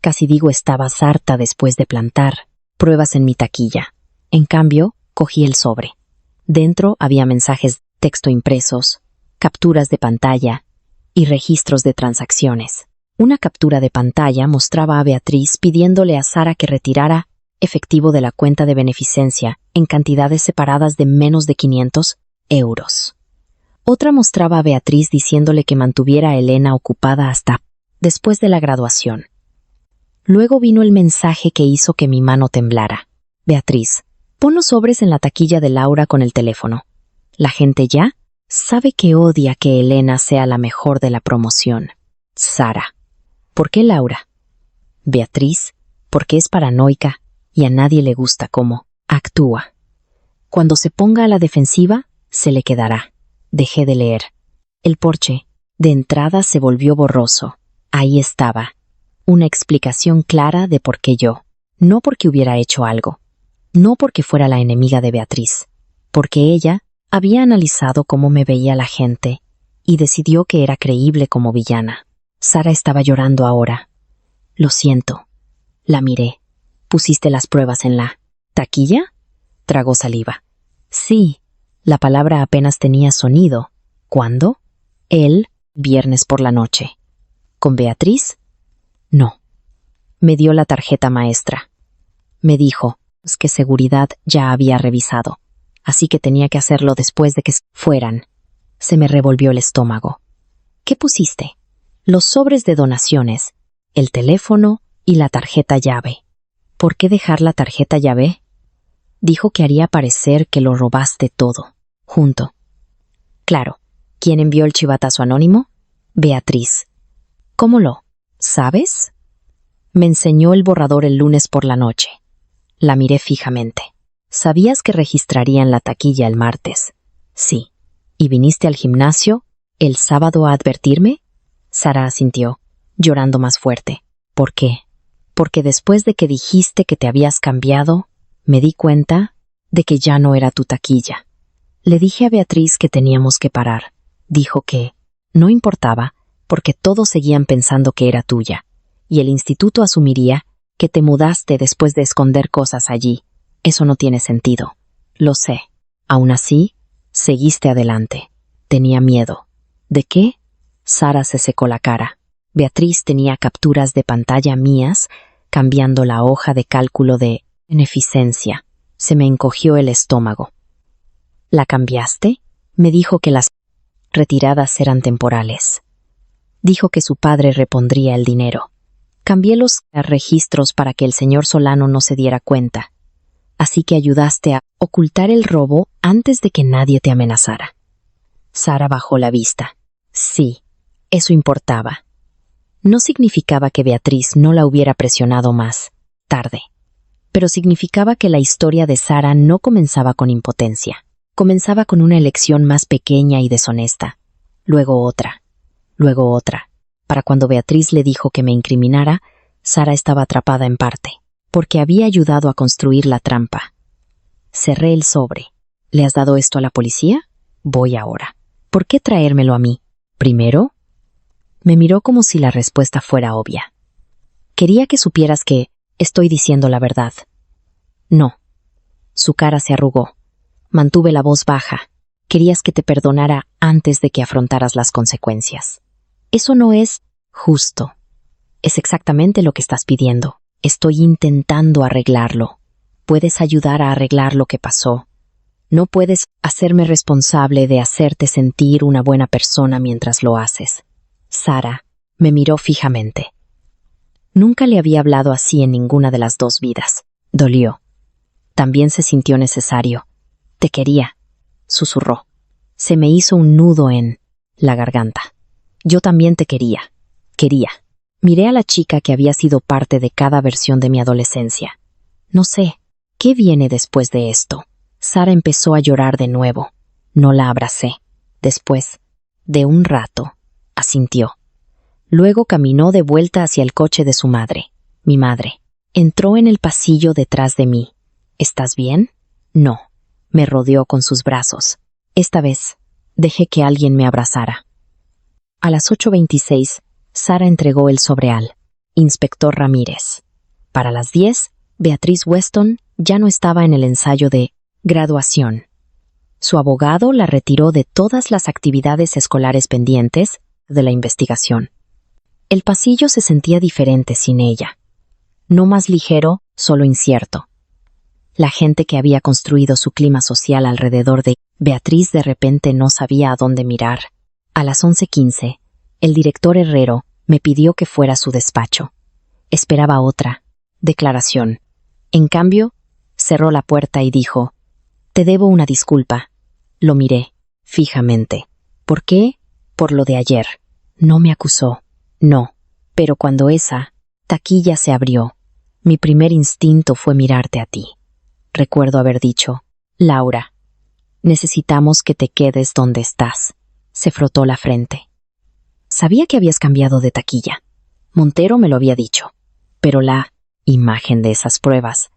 Casi digo estabas harta después de plantar pruebas en mi taquilla. En cambio, cogí el sobre. Dentro había mensajes de texto impresos, capturas de pantalla y registros de transacciones. Una captura de pantalla mostraba a Beatriz pidiéndole a Sara que retirara efectivo de la cuenta de beneficencia en cantidades separadas de menos de 500 euros. Otra mostraba a Beatriz diciéndole que mantuviera a Elena ocupada hasta después de la graduación. Luego vino el mensaje que hizo que mi mano temblara. Beatriz, pon los sobres en la taquilla de Laura con el teléfono. La gente ya sabe que odia que Elena sea la mejor de la promoción. Sara. ¿Por qué Laura? Beatriz, porque es paranoica y a nadie le gusta cómo actúa. Cuando se ponga a la defensiva, se le quedará. Dejé de leer. El porche de entrada se volvió borroso. Ahí estaba. Una explicación clara de por qué yo. No porque hubiera hecho algo. No porque fuera la enemiga de Beatriz. Porque ella Había analizado cómo me veía la gente y decidió que era creíble como villana. Sara estaba llorando ahora. Lo siento. La miré. ¿Pusiste las pruebas en la taquilla? Tragó saliva. Sí. La palabra apenas tenía sonido. ¿Cuándo? Viernes por la noche. ¿Con Beatriz? No. Me dio la tarjeta maestra. Me dijo que seguridad ya había revisado, así que tenía que hacerlo después de que fueran. Se me revolvió el estómago. ¿Qué pusiste? Los sobres de donaciones, el teléfono y la tarjeta llave. ¿Por qué dejar la tarjeta llave? Dijo que haría parecer que lo robaste todo, junto. Claro. ¿Quién envió el chivatazo anónimo? Beatriz. ¿Cómo lo sabes? Me enseñó el borrador el lunes por la noche. La miré fijamente. ¿Sabías que registrarían la taquilla el martes? Sí. ¿Y viniste al gimnasio el sábado a advertirme? Sara asintió, llorando más fuerte. ¿Por qué? Porque después de que dijiste que te habías cambiado, me di cuenta de que ya no era tu taquilla. Le dije a Beatriz que teníamos que parar. Dijo que no importaba porque todos seguían pensando que era tuya, y el instituto asumiría que te mudaste después de esconder cosas allí. Eso no tiene sentido. Lo sé. Aún así, seguiste adelante. Tenía miedo. ¿De qué? Sara se secó la cara. Beatriz tenía capturas de pantalla mías, cambiando la hoja de cálculo de beneficencia. Se me encogió el estómago. ¿La cambiaste? Me dijo que las retiradas eran temporales. Dijo que su padre repondría el dinero. Cambié los registros para que el señor Solano no se diera cuenta. Así que ayudaste a ocultar el robo antes de que nadie te amenazara. Sara bajó la vista. Sí, eso importaba. No significaba que Beatriz no la hubiera presionado más tarde, pero significaba que la historia de Sara no comenzaba con impotencia. Comenzaba con una elección más pequeña y deshonesta, luego otra. Para cuando Beatriz le dijo que me incriminara, Sara estaba atrapada en parte, porque había ayudado a construir la trampa. Cerré el sobre. ¿Le has dado esto a la policía? Voy ahora. ¿Por qué traérmelo a mí? ¿Primero? Me miró como si la respuesta fuera obvia. Quería que supieras que estoy diciendo la verdad. No. Su cara se arrugó. Mantuve la voz baja. Querías que te perdonara antes de que afrontaras las consecuencias. Eso no es justo. Es exactamente lo que estás pidiendo. Estoy intentando arreglarlo. Puedes ayudar a arreglar lo que pasó. No puedes hacerme responsable de hacerte sentir una buena persona mientras lo haces. Sara me miró fijamente. Nunca le había hablado así en ninguna de las dos vidas. Dolió. También se sintió necesario. Te quería, susurró. Se me hizo un nudo en la garganta. Yo también te quería. Miré a la chica que había sido parte de cada versión de mi adolescencia. No sé, ¿qué viene después de esto? Sara empezó a llorar de nuevo. No la abracé. Después de un rato, asintió. Luego caminó de vuelta hacia el coche de su madre. Mi madre. Entró en el pasillo detrás de mí. ¿Estás bien? No. Me rodeó con sus brazos. Esta vez, dejé que alguien me abrazara. A las 8:26, Sara entregó el sobre al inspector Ramírez. Para las 10, Beatriz Weston ya no estaba en el ensayo de graduación. Su abogado la retiró de todas las actividades escolares pendientes de la investigación. El pasillo se sentía diferente sin ella. No más ligero, solo incierto. La gente que había construido su clima social alrededor de Beatriz de repente no sabía a dónde mirar. A las 11:15, el director Herrero me pidió que fuera a su despacho. Esperaba otra declaración. En cambio, cerró la puerta y dijo, «Te debo una disculpa». Lo miré fijamente. ¿Por qué? Por lo de ayer. No me acusó. No. Pero cuando esa taquilla se abrió, mi primer instinto fue mirarte a ti. Recuerdo haber dicho, «Laura, necesitamos que te quedes donde estás». Se frotó la frente. Sabía que habías cambiado de taquilla. Montero me lo había dicho. Pero la imagen de esas pruebas,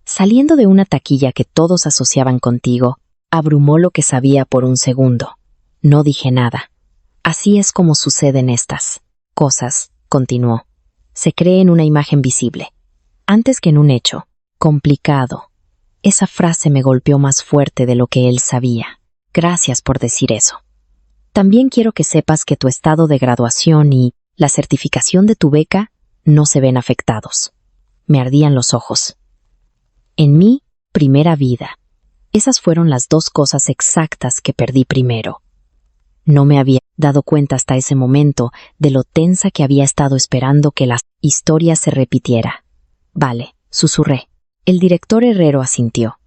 saliendo de una taquilla que todos asociaban contigo, abrumó lo que sabía por un segundo. No dije nada. Así es como suceden estas cosas, continuó. Se cree en una imagen visible, antes que en un hecho. Complicado. Esa frase me golpeó más fuerte de lo que él sabía. Gracias por decir eso. También quiero que sepas que tu estado de graduación y la certificación de tu beca no se ven afectados. Me ardían los ojos. En mi primera vida, esas fueron las dos cosas exactas que perdí primero. No me había dado cuenta hasta ese momento de lo tensa que había estado esperando que la historia se repitiera. Vale, susurré. El director Herrero asintió.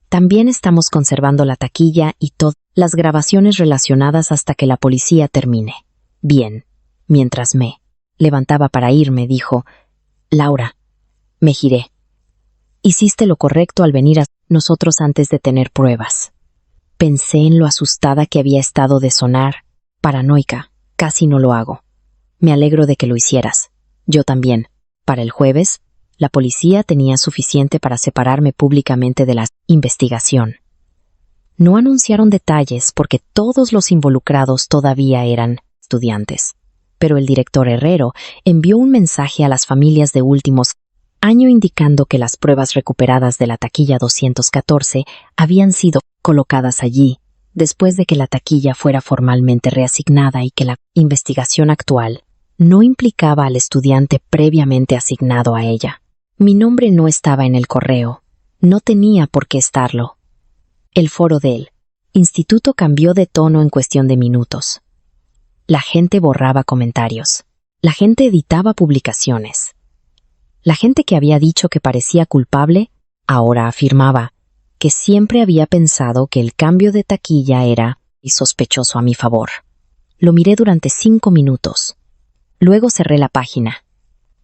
También estamos conservando la taquilla y todas las grabaciones relacionadas hasta que la policía termine. Bien. Mientras me levantaba para irme, dijo, Laura. Me giré. Hiciste lo correcto al venir a nosotros antes de tener pruebas. Pensé en lo asustada que había estado de sonar. Paranoica. Casi no lo hago. Me alegro de que lo hicieras. Yo también. Para el jueves, la policía tenía suficiente para separarme públicamente de la investigación. No anunciaron detalles porque todos los involucrados todavía eran estudiantes. Pero el director Herrero envió un mensaje a las familias de últimos año indicando que las pruebas recuperadas de la taquilla 214 habían sido colocadas allí, después de que la taquilla fuera formalmente reasignada y que la investigación actual no implicaba al estudiante previamente asignado a ella. Mi nombre no estaba en el correo. No tenía por qué estarlo. El foro del instituto cambió de tono en cuestión de minutos. La gente borraba comentarios. La gente editaba publicaciones. La gente que había dicho que parecía culpable, ahora afirmaba que siempre había pensado que el cambio de taquilla era sospechoso a mi favor. Lo miré durante 5 minutos. Luego cerré la página.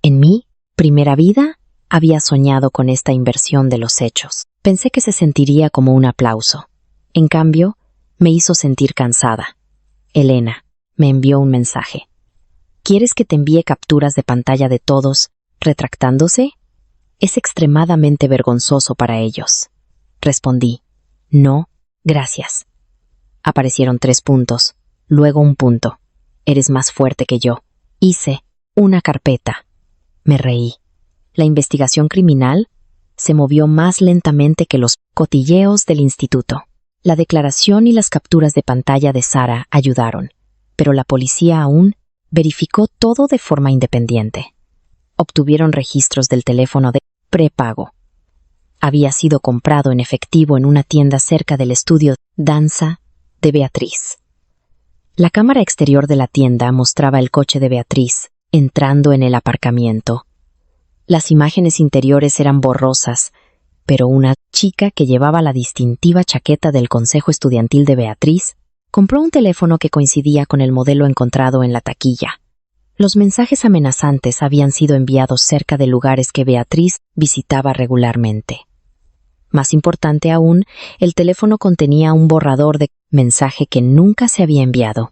En mi primera vida, había soñado con esta inversión de los hechos. Pensé que se sentiría como un aplauso. En cambio, me hizo sentir cansada. Elena me envió un mensaje. ¿Quieres que te envíe capturas de pantalla de todos retractándose? Es extremadamente vergonzoso para ellos. Respondí. No, gracias. Aparecieron 3 puntos, luego un punto. Eres más fuerte que yo. Hice una carpeta. Me reí. La investigación criminal se movió más lentamente que los cotilleos del instituto. La declaración y las capturas de pantalla de Sara ayudaron, pero la policía aún verificó todo de forma independiente. Obtuvieron registros del teléfono de prepago. Había sido comprado en efectivo en una tienda cerca del estudio danza de Beatriz. La cámara exterior de la tienda mostraba el coche de Beatriz entrando en el aparcamiento. Las imágenes interiores eran borrosas, pero una chica que llevaba la distintiva chaqueta del Consejo Estudiantil de Beatriz compró un teléfono que coincidía con el modelo encontrado en la taquilla. Los mensajes amenazantes habían sido enviados cerca de lugares que Beatriz visitaba regularmente. Más importante aún, el teléfono contenía un borrador de mensaje que nunca se había enviado.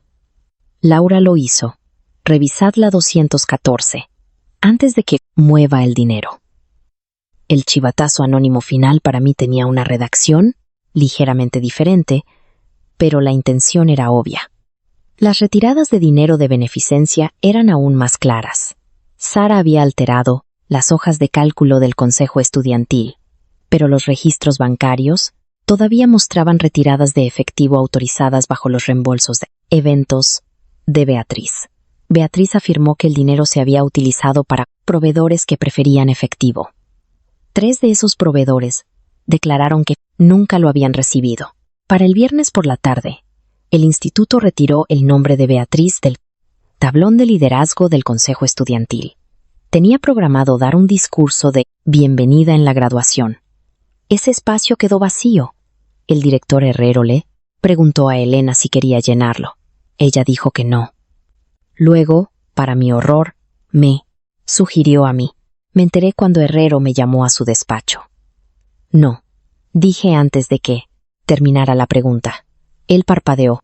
Laura lo hizo. Revisad la 214. Antes de que mueva el dinero. El chivatazo anónimo final para mí tenía una redacción ligeramente diferente, pero la intención era obvia. Las retiradas de dinero de beneficencia eran aún más claras. Sara había alterado las hojas de cálculo del Consejo Estudiantil, pero los registros bancarios todavía mostraban retiradas de efectivo autorizadas bajo los reembolsos de eventos de Beatriz. Beatriz afirmó que el dinero se había utilizado para proveedores que preferían efectivo. 3 de esos proveedores declararon que nunca lo habían recibido. Para el viernes por la tarde, el instituto retiró el nombre de Beatriz del tablón de liderazgo del Consejo Estudiantil. Tenía programado dar un discurso de bienvenida en la graduación. Ese espacio quedó vacío. El director Herrero le preguntó a Elena si quería llenarlo. Ella dijo que no. Luego, para mi horror, me sugirió a mí. Me enteré cuando Herrero me llamó a su despacho. No, dije antes de que terminara la pregunta. Él parpadeó.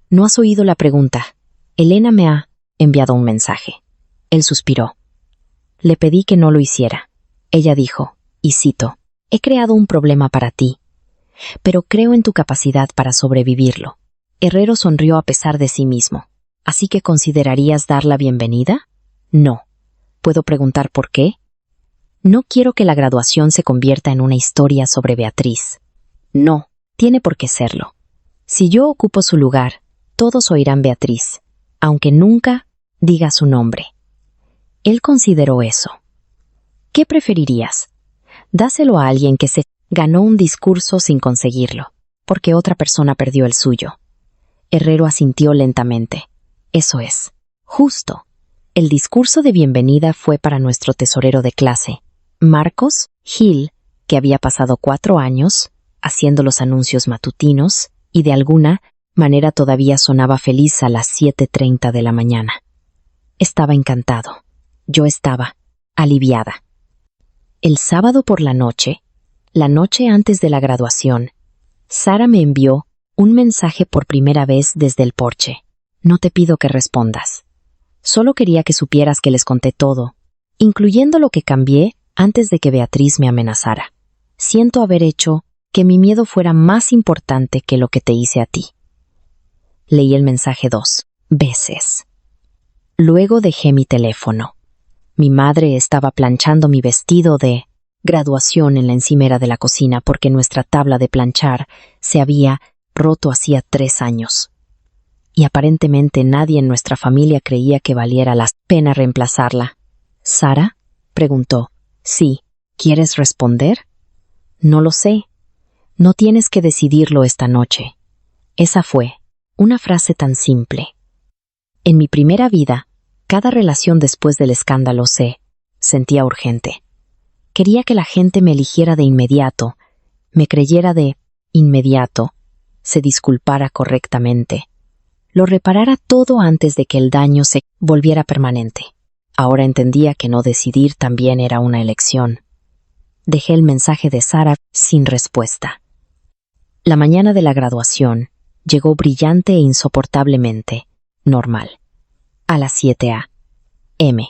No has oído la pregunta. Elena me ha enviado un mensaje. Él suspiró. Le pedí que no lo hiciera. Ella dijo, y cito, he creado un problema para ti. pero creo en tu capacidad para sobrevivirlo. Herrero sonrió a pesar de sí mismo. ¿Así que considerarías dar la bienvenida? No. ¿Puedo preguntar por qué? No quiero que la graduación se convierta en una historia sobre Beatriz. No, tiene por qué serlo. Si yo ocupo su lugar, todos oirán Beatriz, aunque nunca diga su nombre. Él consideró eso. ¿Qué preferirías? Dáselo a alguien que se ganó un discurso sin conseguirlo, porque otra persona perdió el suyo. Herrero asintió lentamente. Eso es. Justo. El discurso de bienvenida fue para nuestro tesorero de clase, Marcos Gil, que había pasado 4 años haciendo los anuncios matutinos y de alguna manera todavía sonaba feliz a las 7:30 de la mañana. Estaba encantado. Yo estaba aliviada. El sábado por la noche antes de la graduación, Sara me envió un mensaje por primera vez desde el porche. No te pido que respondas. Solo quería que supieras que les conté todo, incluyendo lo que cambié antes de que Beatriz me amenazara. Siento haber hecho que mi miedo fuera más importante que lo que te hice a ti. Leí el mensaje 2 veces. Luego dejé mi teléfono. Mi madre estaba planchando mi vestido de graduación en la encimera de la cocina porque nuestra tabla de planchar se había roto hacía 3 años. Y aparentemente nadie en nuestra familia creía que valiera la pena reemplazarla. ¿Sara? Preguntó. Sí. ¿Quieres responder? No lo sé. No tienes que decidirlo esta noche. Esa fue una frase tan simple. En mi primera vida, cada relación después del escándalo se sentía urgente. Quería que la gente me eligiera de inmediato, me creyera de inmediato, se disculpara correctamente, lo reparara todo antes de que el daño se volviera permanente. Ahora entendía que no decidir también era una elección. Dejé el mensaje de Sara sin respuesta. La mañana de la graduación llegó brillante e insoportablemente normal. A las 7 a.m.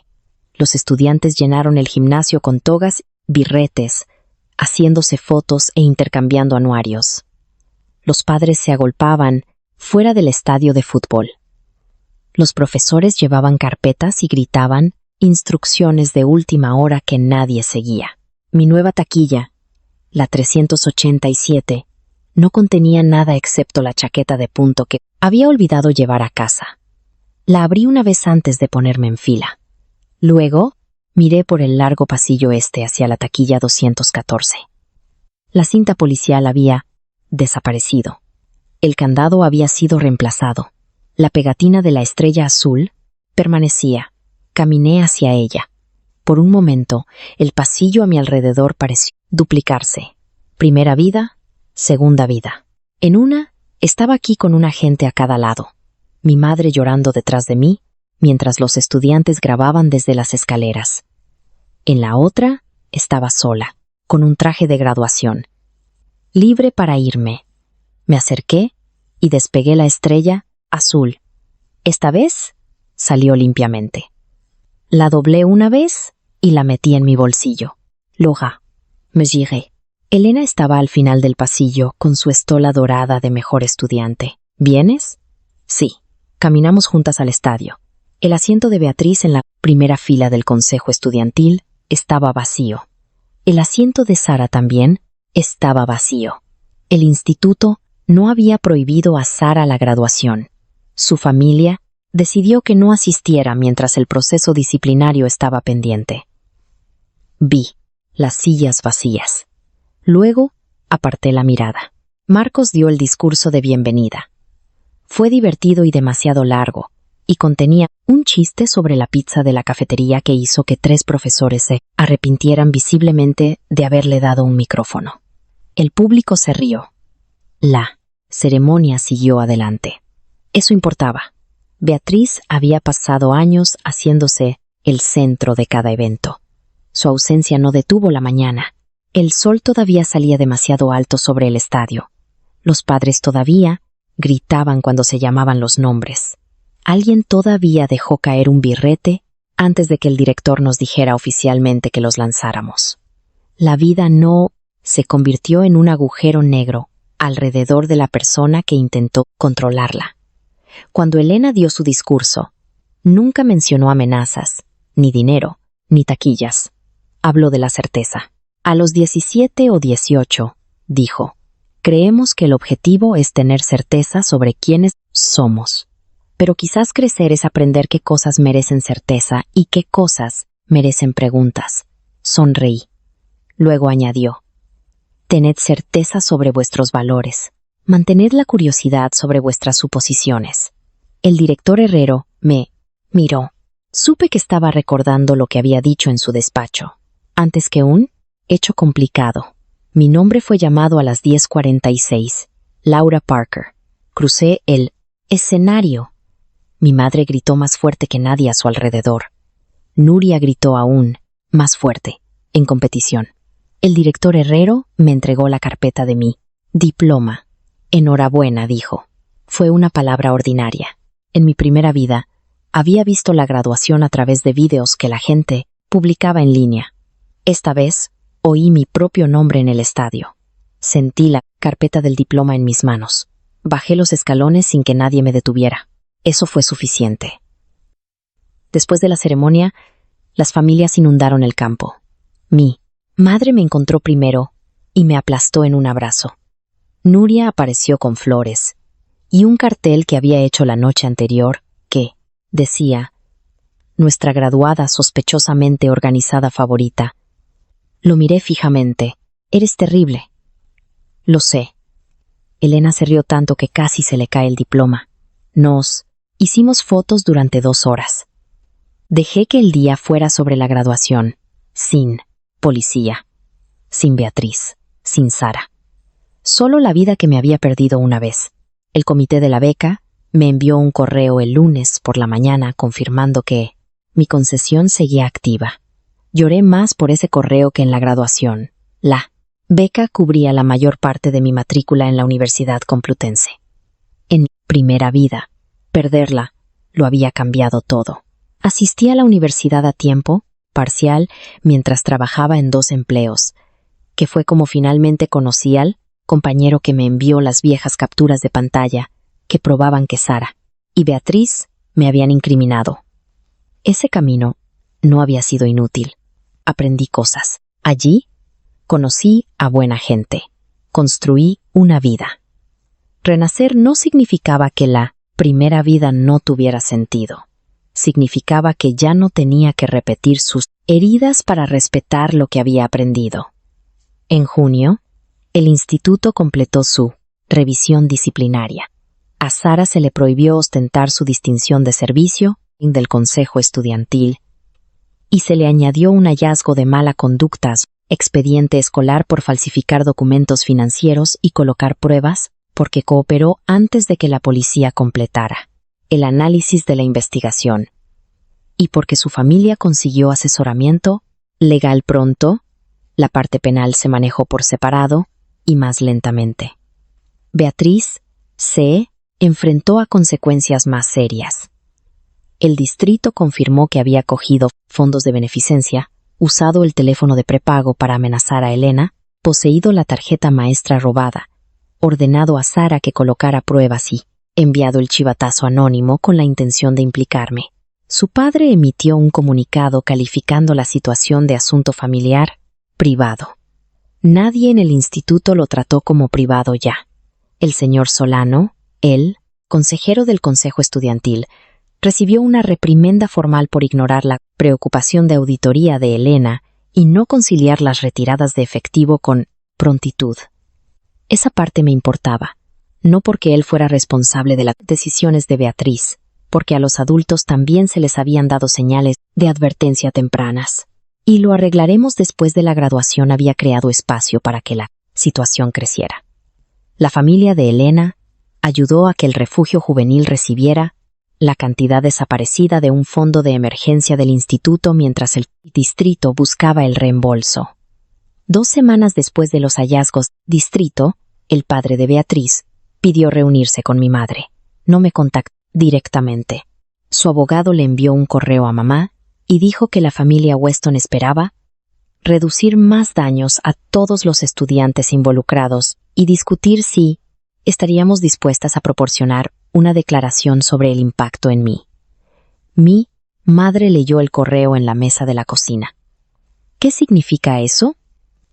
Los estudiantes llenaron el gimnasio con togas, birretes, haciéndose fotos e intercambiando anuarios. Los padres se agolpaban fuera del estadio de fútbol. Los profesores llevaban carpetas y gritaban instrucciones de última hora que nadie seguía. Mi nueva taquilla, la 387, no contenía nada excepto la chaqueta de punto que había olvidado llevar a casa. La abrí una vez antes de ponerme en fila. Luego, miré por el largo pasillo hacia la taquilla 214. La cinta policial había desaparecido. El candado había sido reemplazado. La pegatina de la estrella azul permanecía. Caminé hacia ella. Por un momento, el pasillo a mi alrededor pareció duplicarse. Primera vida, segunda vida. En una, estaba aquí con un agente a cada lado. Mi madre llorando detrás de mí, mientras los estudiantes grababan desde las escaleras. En la otra, estaba sola, con un traje de graduación. Libre para irme. Me acerqué y despegué la estrella azul. Esta vez, salió limpiamente. La doblé una vez y la metí en mi bolsillo. Laura, me giré. Elena estaba al final del pasillo con su estola dorada de mejor estudiante. ¿Vienes? Sí. Caminamos juntas al estadio. El asiento de Beatriz en la primera fila del consejo estudiantil estaba vacío. El asiento de Sara también estaba vacío. El instituto no había prohibido a Sara la graduación. Su familia decidió que no asistiera mientras el proceso disciplinario estaba pendiente. Vi las sillas vacías. Luego aparté la mirada. Marcos dio el discurso de bienvenida. Fue divertido y demasiado largo, y contenía un chiste sobre la pizza de la cafetería que hizo que 3 profesores se arrepintieran visiblemente de haberle dado un micrófono. El público se rió. La ceremonia siguió adelante. Eso importaba. Beatriz había pasado años haciéndose el centro de cada evento. Su ausencia no detuvo la mañana. El sol todavía salía demasiado alto sobre el estadio. Los padres todavía gritaban cuando se llamaban los nombres. Alguien todavía dejó caer un birrete antes de que el director nos dijera oficialmente que los lanzáramos. La vida no se convirtió en un agujero negro alrededor de la persona que intentó controlarla. Cuando Elena dio su discurso, nunca mencionó amenazas, ni dinero, ni taquillas. Habló de la certeza. A los 17 o 18, dijo, creemos que el objetivo es tener certeza sobre quiénes somos. Pero quizás crecer es aprender qué cosas merecen certeza y qué cosas merecen preguntas. Sonreí. Luego añadió, tened certeza sobre vuestros valores. Mantened la curiosidad sobre vuestras suposiciones. El director Herrero me miró. Supe que estaba recordando lo que había dicho en su despacho. Antes que un hecho complicado. Mi nombre fue llamado a las 10:46. Laura Parker. Crucé el escenario. Mi madre gritó más fuerte que nadie a su alrededor. Nuria gritó aún más fuerte, en competición. El director Herrero me entregó la carpeta de mi diploma. Enhorabuena, dijo. Fue una palabra ordinaria. En mi primera vida, había visto la graduación a través de vídeos que la gente publicaba en línea. Esta vez, oí mi propio nombre en el estadio. Sentí la carpeta del diploma en mis manos. Bajé los escalones sin que nadie me detuviera. Eso fue suficiente. Después de la ceremonia, las familias inundaron el campo. Mi madre me encontró primero y me aplastó en un abrazo. Nuria apareció con flores y un cartel que había hecho la noche anterior que decía, nuestra graduada sospechosamente organizada favorita. Lo miré fijamente. Eres terrible. Lo sé. Elena se rió tanto que casi se le cae el diploma. Nos hicimos fotos durante 2 horas. Dejé que el día fuera sobre la graduación, sin policía, sin Beatriz, sin Sara. Solo la vida que me había perdido una vez. El comité de la beca me envió un correo el lunes por la mañana confirmando que mi concesión seguía activa. Lloré más por ese correo que en la graduación. La beca cubría la mayor parte de mi matrícula en la Universidad Complutense. En mi primera vida, perderla lo había cambiado todo. Asistí a la universidad a tiempo, parcial, mientras trabajaba en 2 empleos, que fue como finalmente conocí al compañero que me envió las viejas capturas de pantalla que probaban que Sara y Beatriz me habían incriminado. Ese camino no había sido inútil. Aprendí cosas. Allí conocí a buena gente. Construí una vida. Renacer no significaba que la primera vida no tuviera sentido. Significaba que ya no tenía que repetir sus heridas para respetar lo que había aprendido. En junio, el instituto completó su revisión disciplinaria. A Sara se le prohibió ostentar su distinción de servicio del consejo estudiantil y se le añadió un hallazgo de mala conducta, expediente escolar por falsificar documentos financieros y colocar pruebas, porque cooperó antes de que la policía completara el análisis de la investigación, y porque su familia consiguió asesoramiento legal pronto. La parte penal se manejó por separado y más lentamente. Beatriz se enfrentó a consecuencias más serias. El distrito confirmó que había cogido fondos de beneficencia, usado el teléfono de prepago para amenazar a Elena, poseído la tarjeta maestra robada, ordenado a Sara que colocara pruebas y enviado el chivatazo anónimo con la intención de implicarme. Su padre emitió un comunicado calificando la situación de asunto familiar privado. Nadie en el instituto lo trató como privado ya. El señor Solano, el consejero del consejo estudiantil, recibió una reprimenda formal por ignorar la preocupación de auditoría de Elena y no conciliar las retiradas de efectivo con prontitud. Esa parte me importaba, no porque él fuera responsable de las decisiones de Beatriz, porque a los adultos también se les habían dado señales de advertencia tempranas. Y lo arreglaremos después de la graduación había creado espacio para que la situación creciera. La familia de Elena ayudó a que el refugio juvenil recibiera la cantidad desaparecida de un fondo de emergencia del instituto mientras el distrito buscaba el reembolso. 2 semanas después de los hallazgos, distrito, el padre de Beatriz, pidió reunirse con mi madre. No me contactó directamente. Su abogado le envió un correo a mamá y dijo que la familia Weston esperaba reducir más daños a todos los estudiantes involucrados y discutir si estaríamos dispuestas a proporcionar una declaración sobre el impacto en mí. Mi madre leyó el correo en la mesa de la cocina. ¿Qué significa eso?,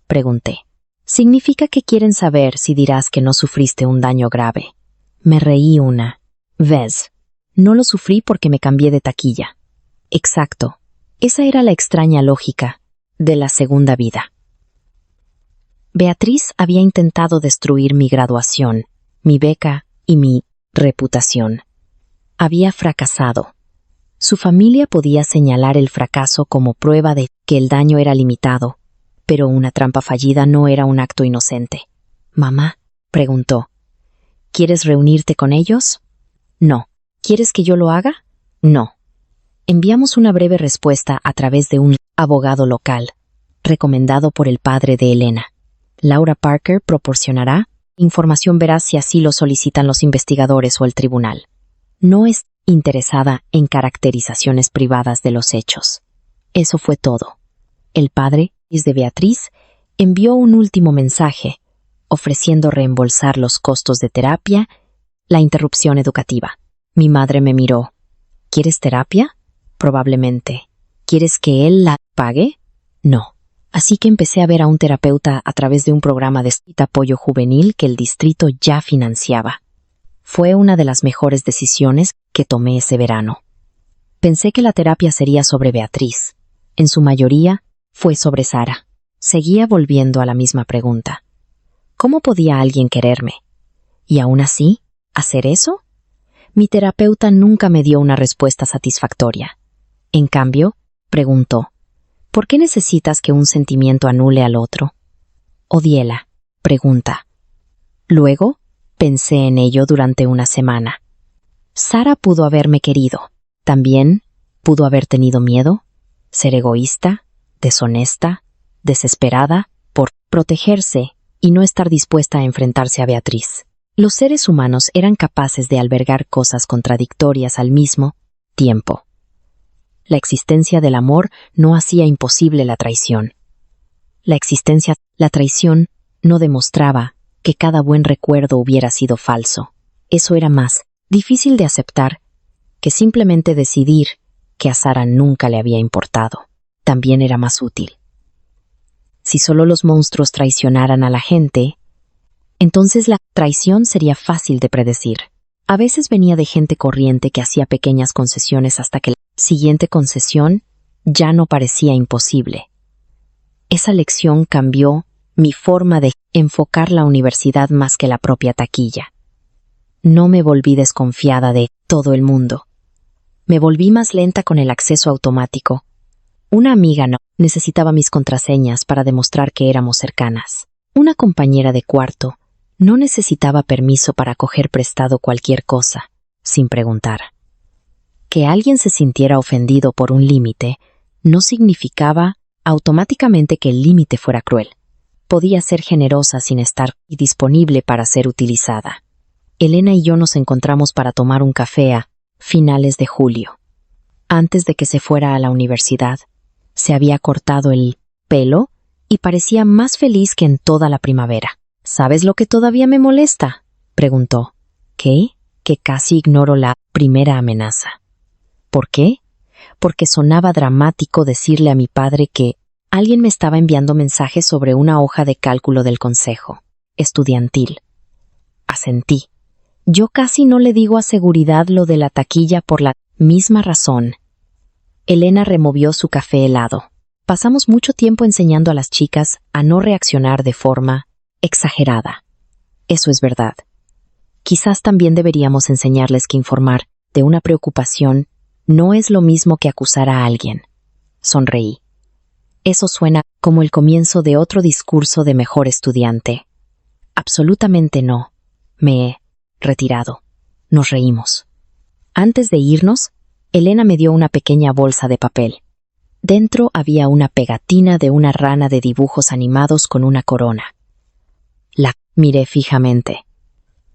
pregunté. Significa que quieren saber si dirás que no sufriste un daño grave. Me reí una vez. No lo sufrí porque me cambié de taquilla. Exacto. Esa era la extraña lógica de la segunda vida. Beatriz había intentado destruir mi graduación, mi beca y mi reputación. Había fracasado. Su familia podía señalar el fracaso como prueba de que el daño era limitado, pero una trampa fallida no era un acto inocente. «Mamá», preguntó, «¿quieres reunirte con ellos?» «No». «¿Quieres que yo lo haga?» «No». Enviamos una breve respuesta a través de un abogado local, recomendado por el padre de Elena. Laura Parker proporcionará información veraz si así lo solicitan los investigadores o el tribunal. No es interesada en caracterizaciones privadas de los hechos. Eso fue todo. El padre de Beatriz envió un último mensaje, ofreciendo reembolsar los costos de terapia, la interrupción educativa. Mi madre me miró. ¿Quieres terapia? Probablemente. ¿Quieres que él la pague? No. Así que empecé a ver a un terapeuta a través de un programa de apoyo juvenil que el distrito ya financiaba. Fue una de las mejores decisiones que tomé ese verano. Pensé que la terapia sería sobre Beatriz. En su mayoría, fue sobre Sara. Seguía volviendo a la misma pregunta. ¿Cómo podía alguien quererme? ¿Y aún así, hacer eso? Mi terapeuta nunca me dio una respuesta satisfactoria. En cambio, preguntó, ¿por qué necesitas que un sentimiento anule al otro? Odiéla, pregunta. Luego, pensé en ello durante una semana. Sara pudo haberme querido. También pudo haber tenido miedo, ser egoísta, deshonesta, desesperada, por protegerse y no estar dispuesta a enfrentarse a Beatriz. Los seres humanos eran capaces de albergar cosas contradictorias al mismo tiempo. La existencia del amor no hacía imposible la traición. La traición no demostraba que cada buen recuerdo hubiera sido falso. Eso era más difícil de aceptar que simplemente decidir que a Sara nunca le había importado. También era más útil. Si solo los monstruos traicionaran a la gente, entonces la traición sería fácil de predecir. A veces venía de gente corriente que hacía pequeñas concesiones hasta que la siguiente concesión ya no parecía imposible. Esa lección cambió mi forma de enfocar la universidad más que la propia taquilla. No me volví desconfiada de todo el mundo. Me volví más lenta con el acceso automático. Una amiga no necesitaba mis contraseñas para demostrar que éramos cercanas. Una compañera de cuarto no necesitaba permiso para coger prestado cualquier cosa, sin preguntar. Que alguien se sintiera ofendido por un límite no significaba automáticamente que el límite fuera cruel. Podía ser generosa sin estar disponible para ser utilizada. Elena y yo nos encontramos para tomar un café a finales de julio. Antes de que se fuera a la universidad, se había cortado el pelo y parecía más feliz que en toda la primavera. ¿Sabes lo que todavía me molesta?, preguntó. ¿Qué? Que casi ignoro la primera amenaza. ¿Por qué? Porque sonaba dramático decirle a mi padre que alguien me estaba enviando mensajes sobre una hoja de cálculo del consejo estudiantil. Asentí. Yo casi no le digo a seguridad lo de la taquilla por la misma razón. Elena removió su café helado. Pasamos mucho tiempo enseñando a las chicas a no reaccionar de forma exagerada. Eso es verdad. Quizás también deberíamos enseñarles que informar de una preocupación no es lo mismo que acusar a alguien. Sonreí. Eso suena como el comienzo de otro discurso de mejor estudiante. Absolutamente no. Me he retirado. Nos reímos. Antes de irnos, Elena me dio una pequeña bolsa de papel. Dentro había una pegatina de una rana de dibujos animados con una corona. La miré fijamente.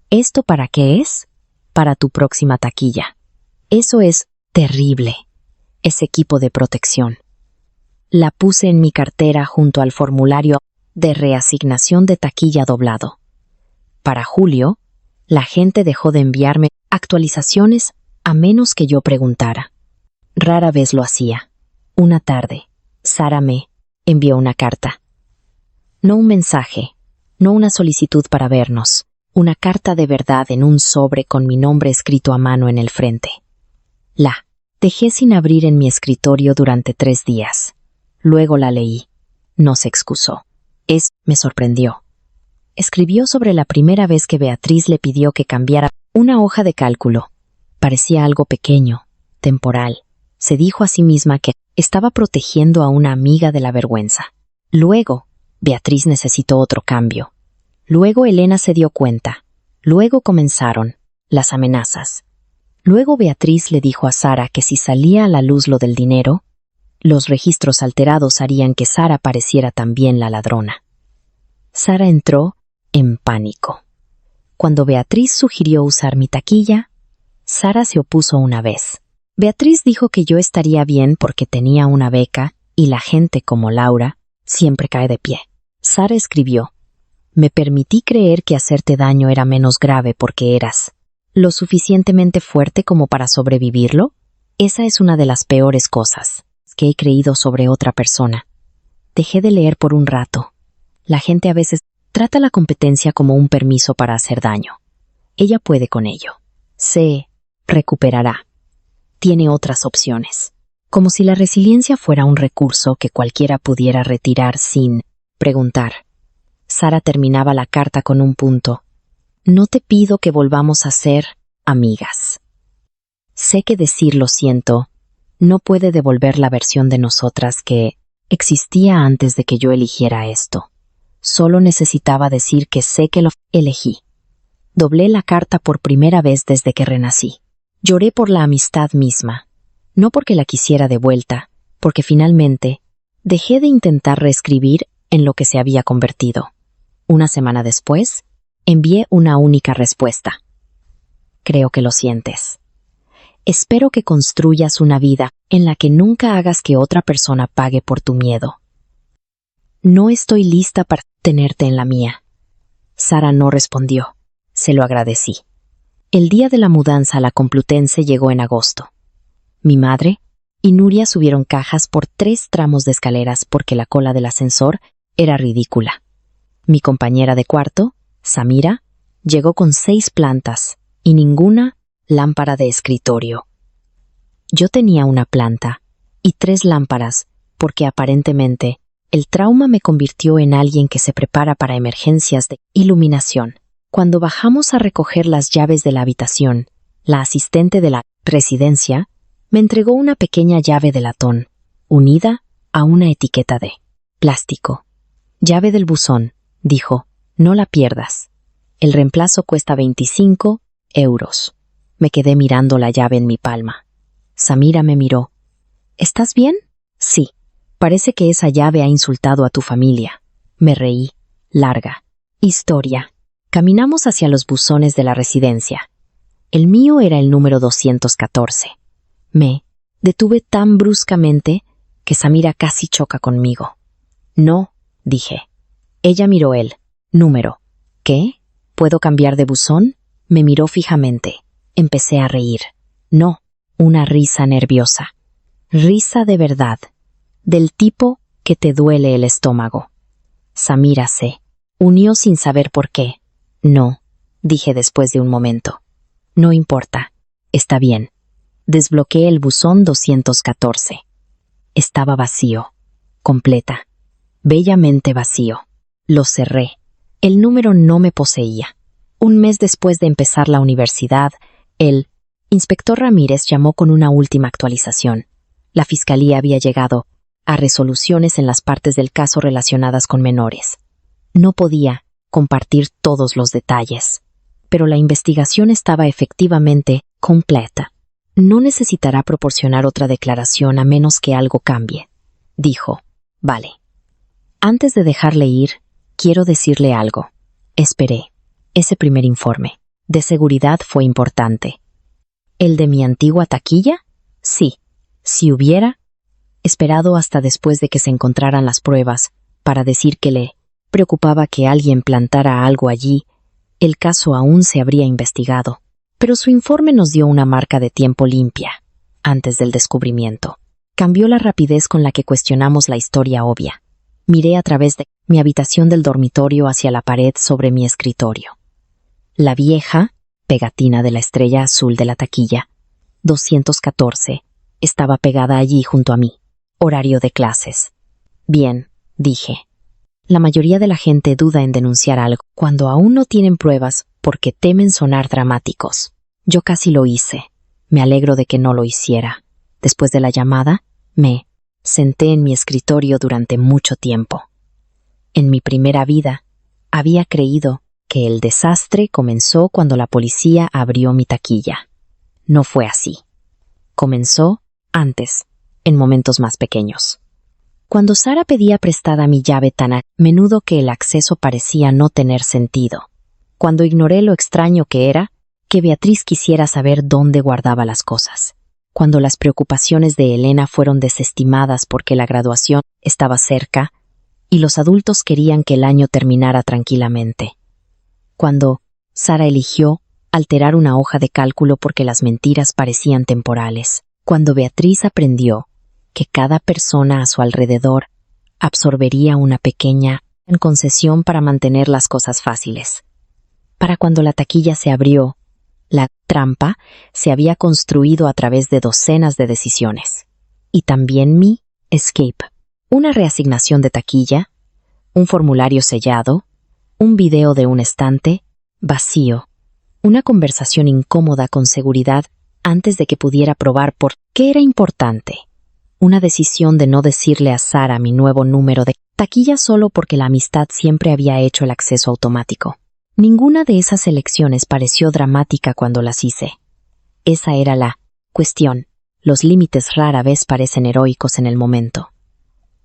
¿Esto para qué es? Para tu próxima taquilla. Eso es terrible. Es equipo de protección. La puse en mi cartera junto al formulario de reasignación de taquilla doblado. Para julio, la gente dejó de enviarme actualizaciones a menos que yo preguntara. Rara vez lo hacía. Una tarde, Sara me envió una carta. No un mensaje, no una solicitud para vernos, una carta de verdad en un sobre con mi nombre escrito a mano en el frente. La dejé sin abrir en mi escritorio durante 3 días. Luego la leí. No se excusó. Me sorprendió. Escribió sobre la primera vez que Beatriz le pidió que cambiara una hoja de cálculo. Parecía algo pequeño, temporal. Se dijo a sí misma que estaba protegiendo a una amiga de la vergüenza. Luego, Beatriz necesitó otro cambio. Luego Elena se dio cuenta. Luego comenzaron las amenazas. Luego Beatriz le dijo a Sara que si salía a la luz lo del dinero, los registros alterados harían que Sara pareciera también la ladrona. Sara entró en pánico. Cuando Beatriz sugirió usar mi taquilla, Sara se opuso una vez. Beatriz dijo que yo estaría bien porque tenía una beca y la gente como Laura siempre cae de pie. Sara escribió: me permití creer que hacerte daño era menos grave porque eras lo suficientemente fuerte como para sobrevivirlo. Esa es una de las peores cosas que he creído sobre otra persona. Dejé de leer por un rato. La gente a veces trata la competencia como un permiso para hacer daño. Ella puede con ello. Se recuperará. Tiene otras opciones. Como si la resiliencia fuera un recurso que cualquiera pudiera retirar sin preguntar. Sara terminaba la carta con un punto. No te pido que volvamos a ser amigas. Sé que decir lo siento no puede devolver la versión de nosotras que existía antes de que yo eligiera esto. Solo necesitaba decir que sé que lo elegí. Doblé la carta por primera vez desde que renací. Lloré por la amistad misma, no porque la quisiera de vuelta, porque finalmente dejé de intentar reescribir en lo que se había convertido. Una semana después, envié una única respuesta. Creo que lo sientes. Espero que construyas una vida en la que nunca hagas que otra persona pague por tu miedo. No estoy lista para tenerte en la mía. Sara no respondió. Se lo agradecí. El día de la mudanza a la Complutense llegó en agosto. Mi madre y Nuria subieron cajas por 3 tramos de escaleras porque la cola del ascensor era ridícula. Mi compañera de cuarto, Samira, llegó con 6 plantas y ninguna lámpara de escritorio. Yo tenía una planta y 3 lámparas porque aparentemente el trauma me convirtió en alguien que se prepara para emergencias de iluminación. Cuando bajamos a recoger las llaves de la habitación, la asistente de la residencia me entregó una pequeña llave de latón, unida a una etiqueta de plástico. Llave del buzón, dijo, no la pierdas. El reemplazo cuesta 25 euros. Me quedé mirando la llave en mi palma. Samira me miró. ¿Estás bien? Sí. Parece que esa llave ha insultado a tu familia. Me reí. Larga historia. Caminamos hacia los buzones de la residencia. El mío era el número 214. Me detuve tan bruscamente que Samira casi choca conmigo. No, dije. Ella miró el número. ¿Qué? ¿Puedo cambiar de buzón? Me miró fijamente. Empecé a reír. No, una risa nerviosa. Risa de verdad. Del tipo que te duele el estómago. Samira se unió sin saber por qué. No, dije después de un momento. No importa. Está bien. Desbloqueé el buzón 214. Estaba vacío. Completa. Bellamente vacío. Lo cerré. El número no me poseía. Un mes después de empezar la universidad, el inspector Ramírez llamó con una última actualización. La fiscalía había llegado a resoluciones en las partes del caso relacionadas con menores. No podía compartir todos los detalles, pero la investigación estaba efectivamente completa. No necesitará proporcionar otra declaración a menos que algo cambie, dijo. Vale. Antes de dejarle ir, quiero decirle algo. Esperé. Ese primer informe de seguridad fue importante. ¿El de mi antigua taquilla? Sí. Si hubiera esperado hasta después de que se encontraran las pruebas, para decir que le preocupaba que alguien plantara algo allí, el caso aún se habría investigado. Pero su informe nos dio una marca de tiempo limpia, antes del descubrimiento. Cambió la rapidez con la que cuestionamos la historia obvia. Miré a través de mi habitación del dormitorio hacia la pared sobre mi escritorio. La vieja pegatina de la estrella azul de la taquilla, 214, estaba pegada allí junto a mí. Horario de clases. Bien, dije. La mayoría de la gente duda en denunciar algo cuando aún no tienen pruebas porque temen sonar dramáticos. Yo casi lo hice. Me alegro de que no lo hiciera. Después de la llamada, me senté en mi escritorio durante mucho tiempo. En mi primera vida, había creído que el desastre comenzó cuando la policía abrió mi taquilla. No fue así. Comenzó antes, en momentos más pequeños. Cuando Sara pedía prestada mi llave tan a menudo que el acceso parecía no tener sentido. Cuando ignoré lo extraño que era que Beatriz quisiera saber dónde guardaba las cosas. Cuando las preocupaciones de Elena fueron desestimadas porque la graduación estaba cerca y los adultos querían que el año terminara tranquilamente. Cuando Sara eligió alterar una hoja de cálculo porque las mentiras parecían temporales. Cuando Beatriz aprendió que cada persona a su alrededor absorbería una pequeña concesión para mantener las cosas fáciles. Para cuando la taquilla se abrió, la trampa se había construido a través de docenas de decisiones. Y también mi escape. Una reasignación de taquilla, un formulario sellado, un video de un estante vacío, una conversación incómoda con seguridad antes de que pudiera probar por qué era importante. Una decisión de no decirle a Sara mi nuevo número de taquilla solo porque la amistad siempre había hecho el acceso automático. Ninguna de esas elecciones pareció dramática cuando las hice. Esa era la cuestión. Los límites rara vez parecen heroicos en el momento.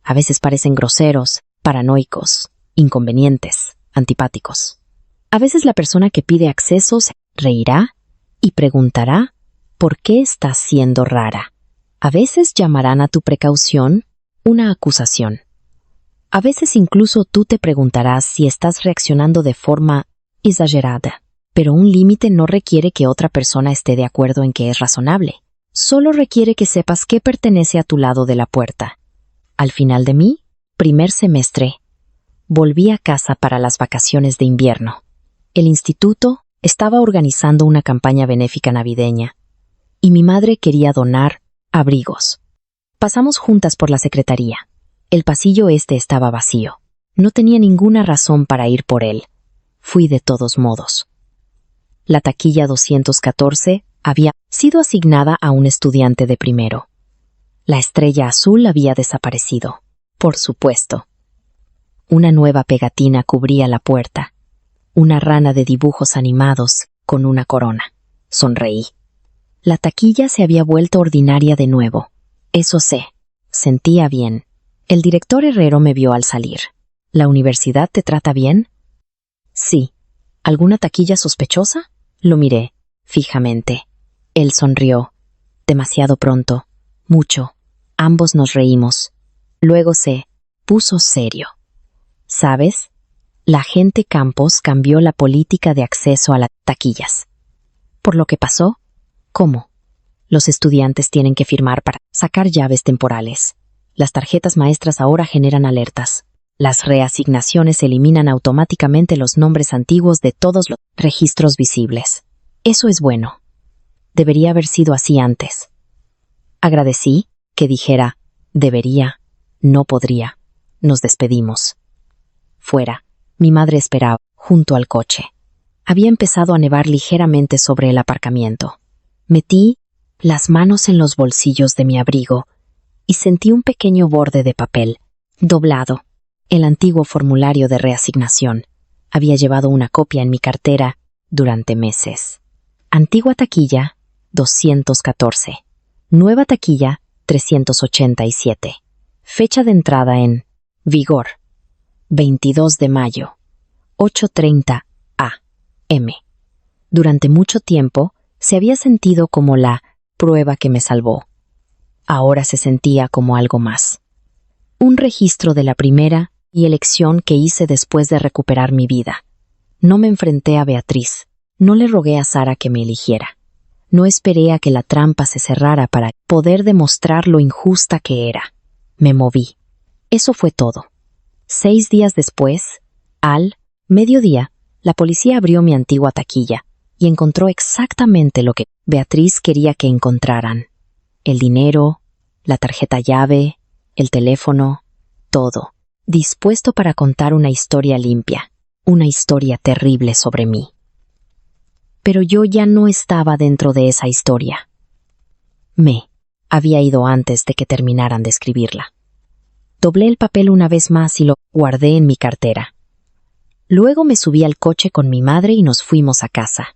A veces parecen groseros, paranoicos, inconvenientes, antipáticos. A veces la persona que pide acceso se reirá y preguntará ¿por qué estás siendo rara? A veces llamarán a tu precaución una acusación. A veces incluso tú te preguntarás si estás reaccionando de forma exagerada. Pero un límite no requiere que otra persona esté de acuerdo en que es razonable. Solo requiere que sepas qué pertenece a tu lado de la puerta. Al final de mi primer semestre, volví a casa para las vacaciones de invierno. El instituto estaba organizando una campaña benéfica navideña y mi madre quería donar abrigos. Pasamos juntas por la secretaría. El pasillo estaba vacío. No tenía ninguna razón para ir por él. Fui de todos modos. La taquilla 214 había sido asignada a un estudiante de primero. La estrella azul había desaparecido. Por supuesto. Una nueva pegatina cubría la puerta. Una rana de dibujos animados con una corona. Sonreí. La taquilla se había vuelto ordinaria de nuevo. Eso sé. Sentía bien. El director Herrero me vio al salir. ¿La universidad te trata bien? Sí. ¿Alguna taquilla sospechosa? Lo miré, fijamente. Él sonrió. Demasiado pronto. Mucho. Ambos nos reímos. Luego se puso serio. ¿Sabes? La agente Campos cambió la política de acceso a las taquillas. ¿Por lo que pasó? ¿Cómo? Los estudiantes tienen que firmar para sacar llaves temporales. Las tarjetas maestras ahora generan alertas. Las reasignaciones eliminan automáticamente los nombres antiguos de todos los registros visibles. Eso es bueno. Debería haber sido así antes. Agradecí que dijera, debería, no podría. Nos despedimos. Fuera, mi madre esperaba, junto al coche. Había empezado a nevar ligeramente sobre el aparcamiento. Metí las manos en los bolsillos de mi abrigo y sentí un pequeño borde de papel, doblado. El antiguo formulario de reasignación. Había llevado una copia en mi cartera durante meses. Antigua taquilla, 214. Nueva taquilla, 387. Fecha de entrada en vigor, 22 de mayo, 8:30 a.m. Durante mucho tiempo se había sentido como la prueba que me salvó. ahora se sentía como algo más. Un registro de la primera y elección que hice después de recuperar mi vida. No me enfrenté a Beatriz, no le rogué a Sara que me eligiera. No esperé a que la trampa se cerrara para poder demostrar lo injusta que era. Me moví. Eso fue todo. 6 días después, al mediodía, la policía abrió mi antigua taquilla y encontró exactamente lo que Beatriz quería que encontraran. El dinero, la tarjeta llave, el teléfono, todo, dispuesto para contar una historia limpia, una historia terrible sobre mí. Pero yo ya no estaba dentro de esa historia. Me había ido antes de que terminaran de escribirla. Doblé el papel una vez más y lo guardé en mi cartera. Luego me subí al coche con mi madre y nos fuimos a casa.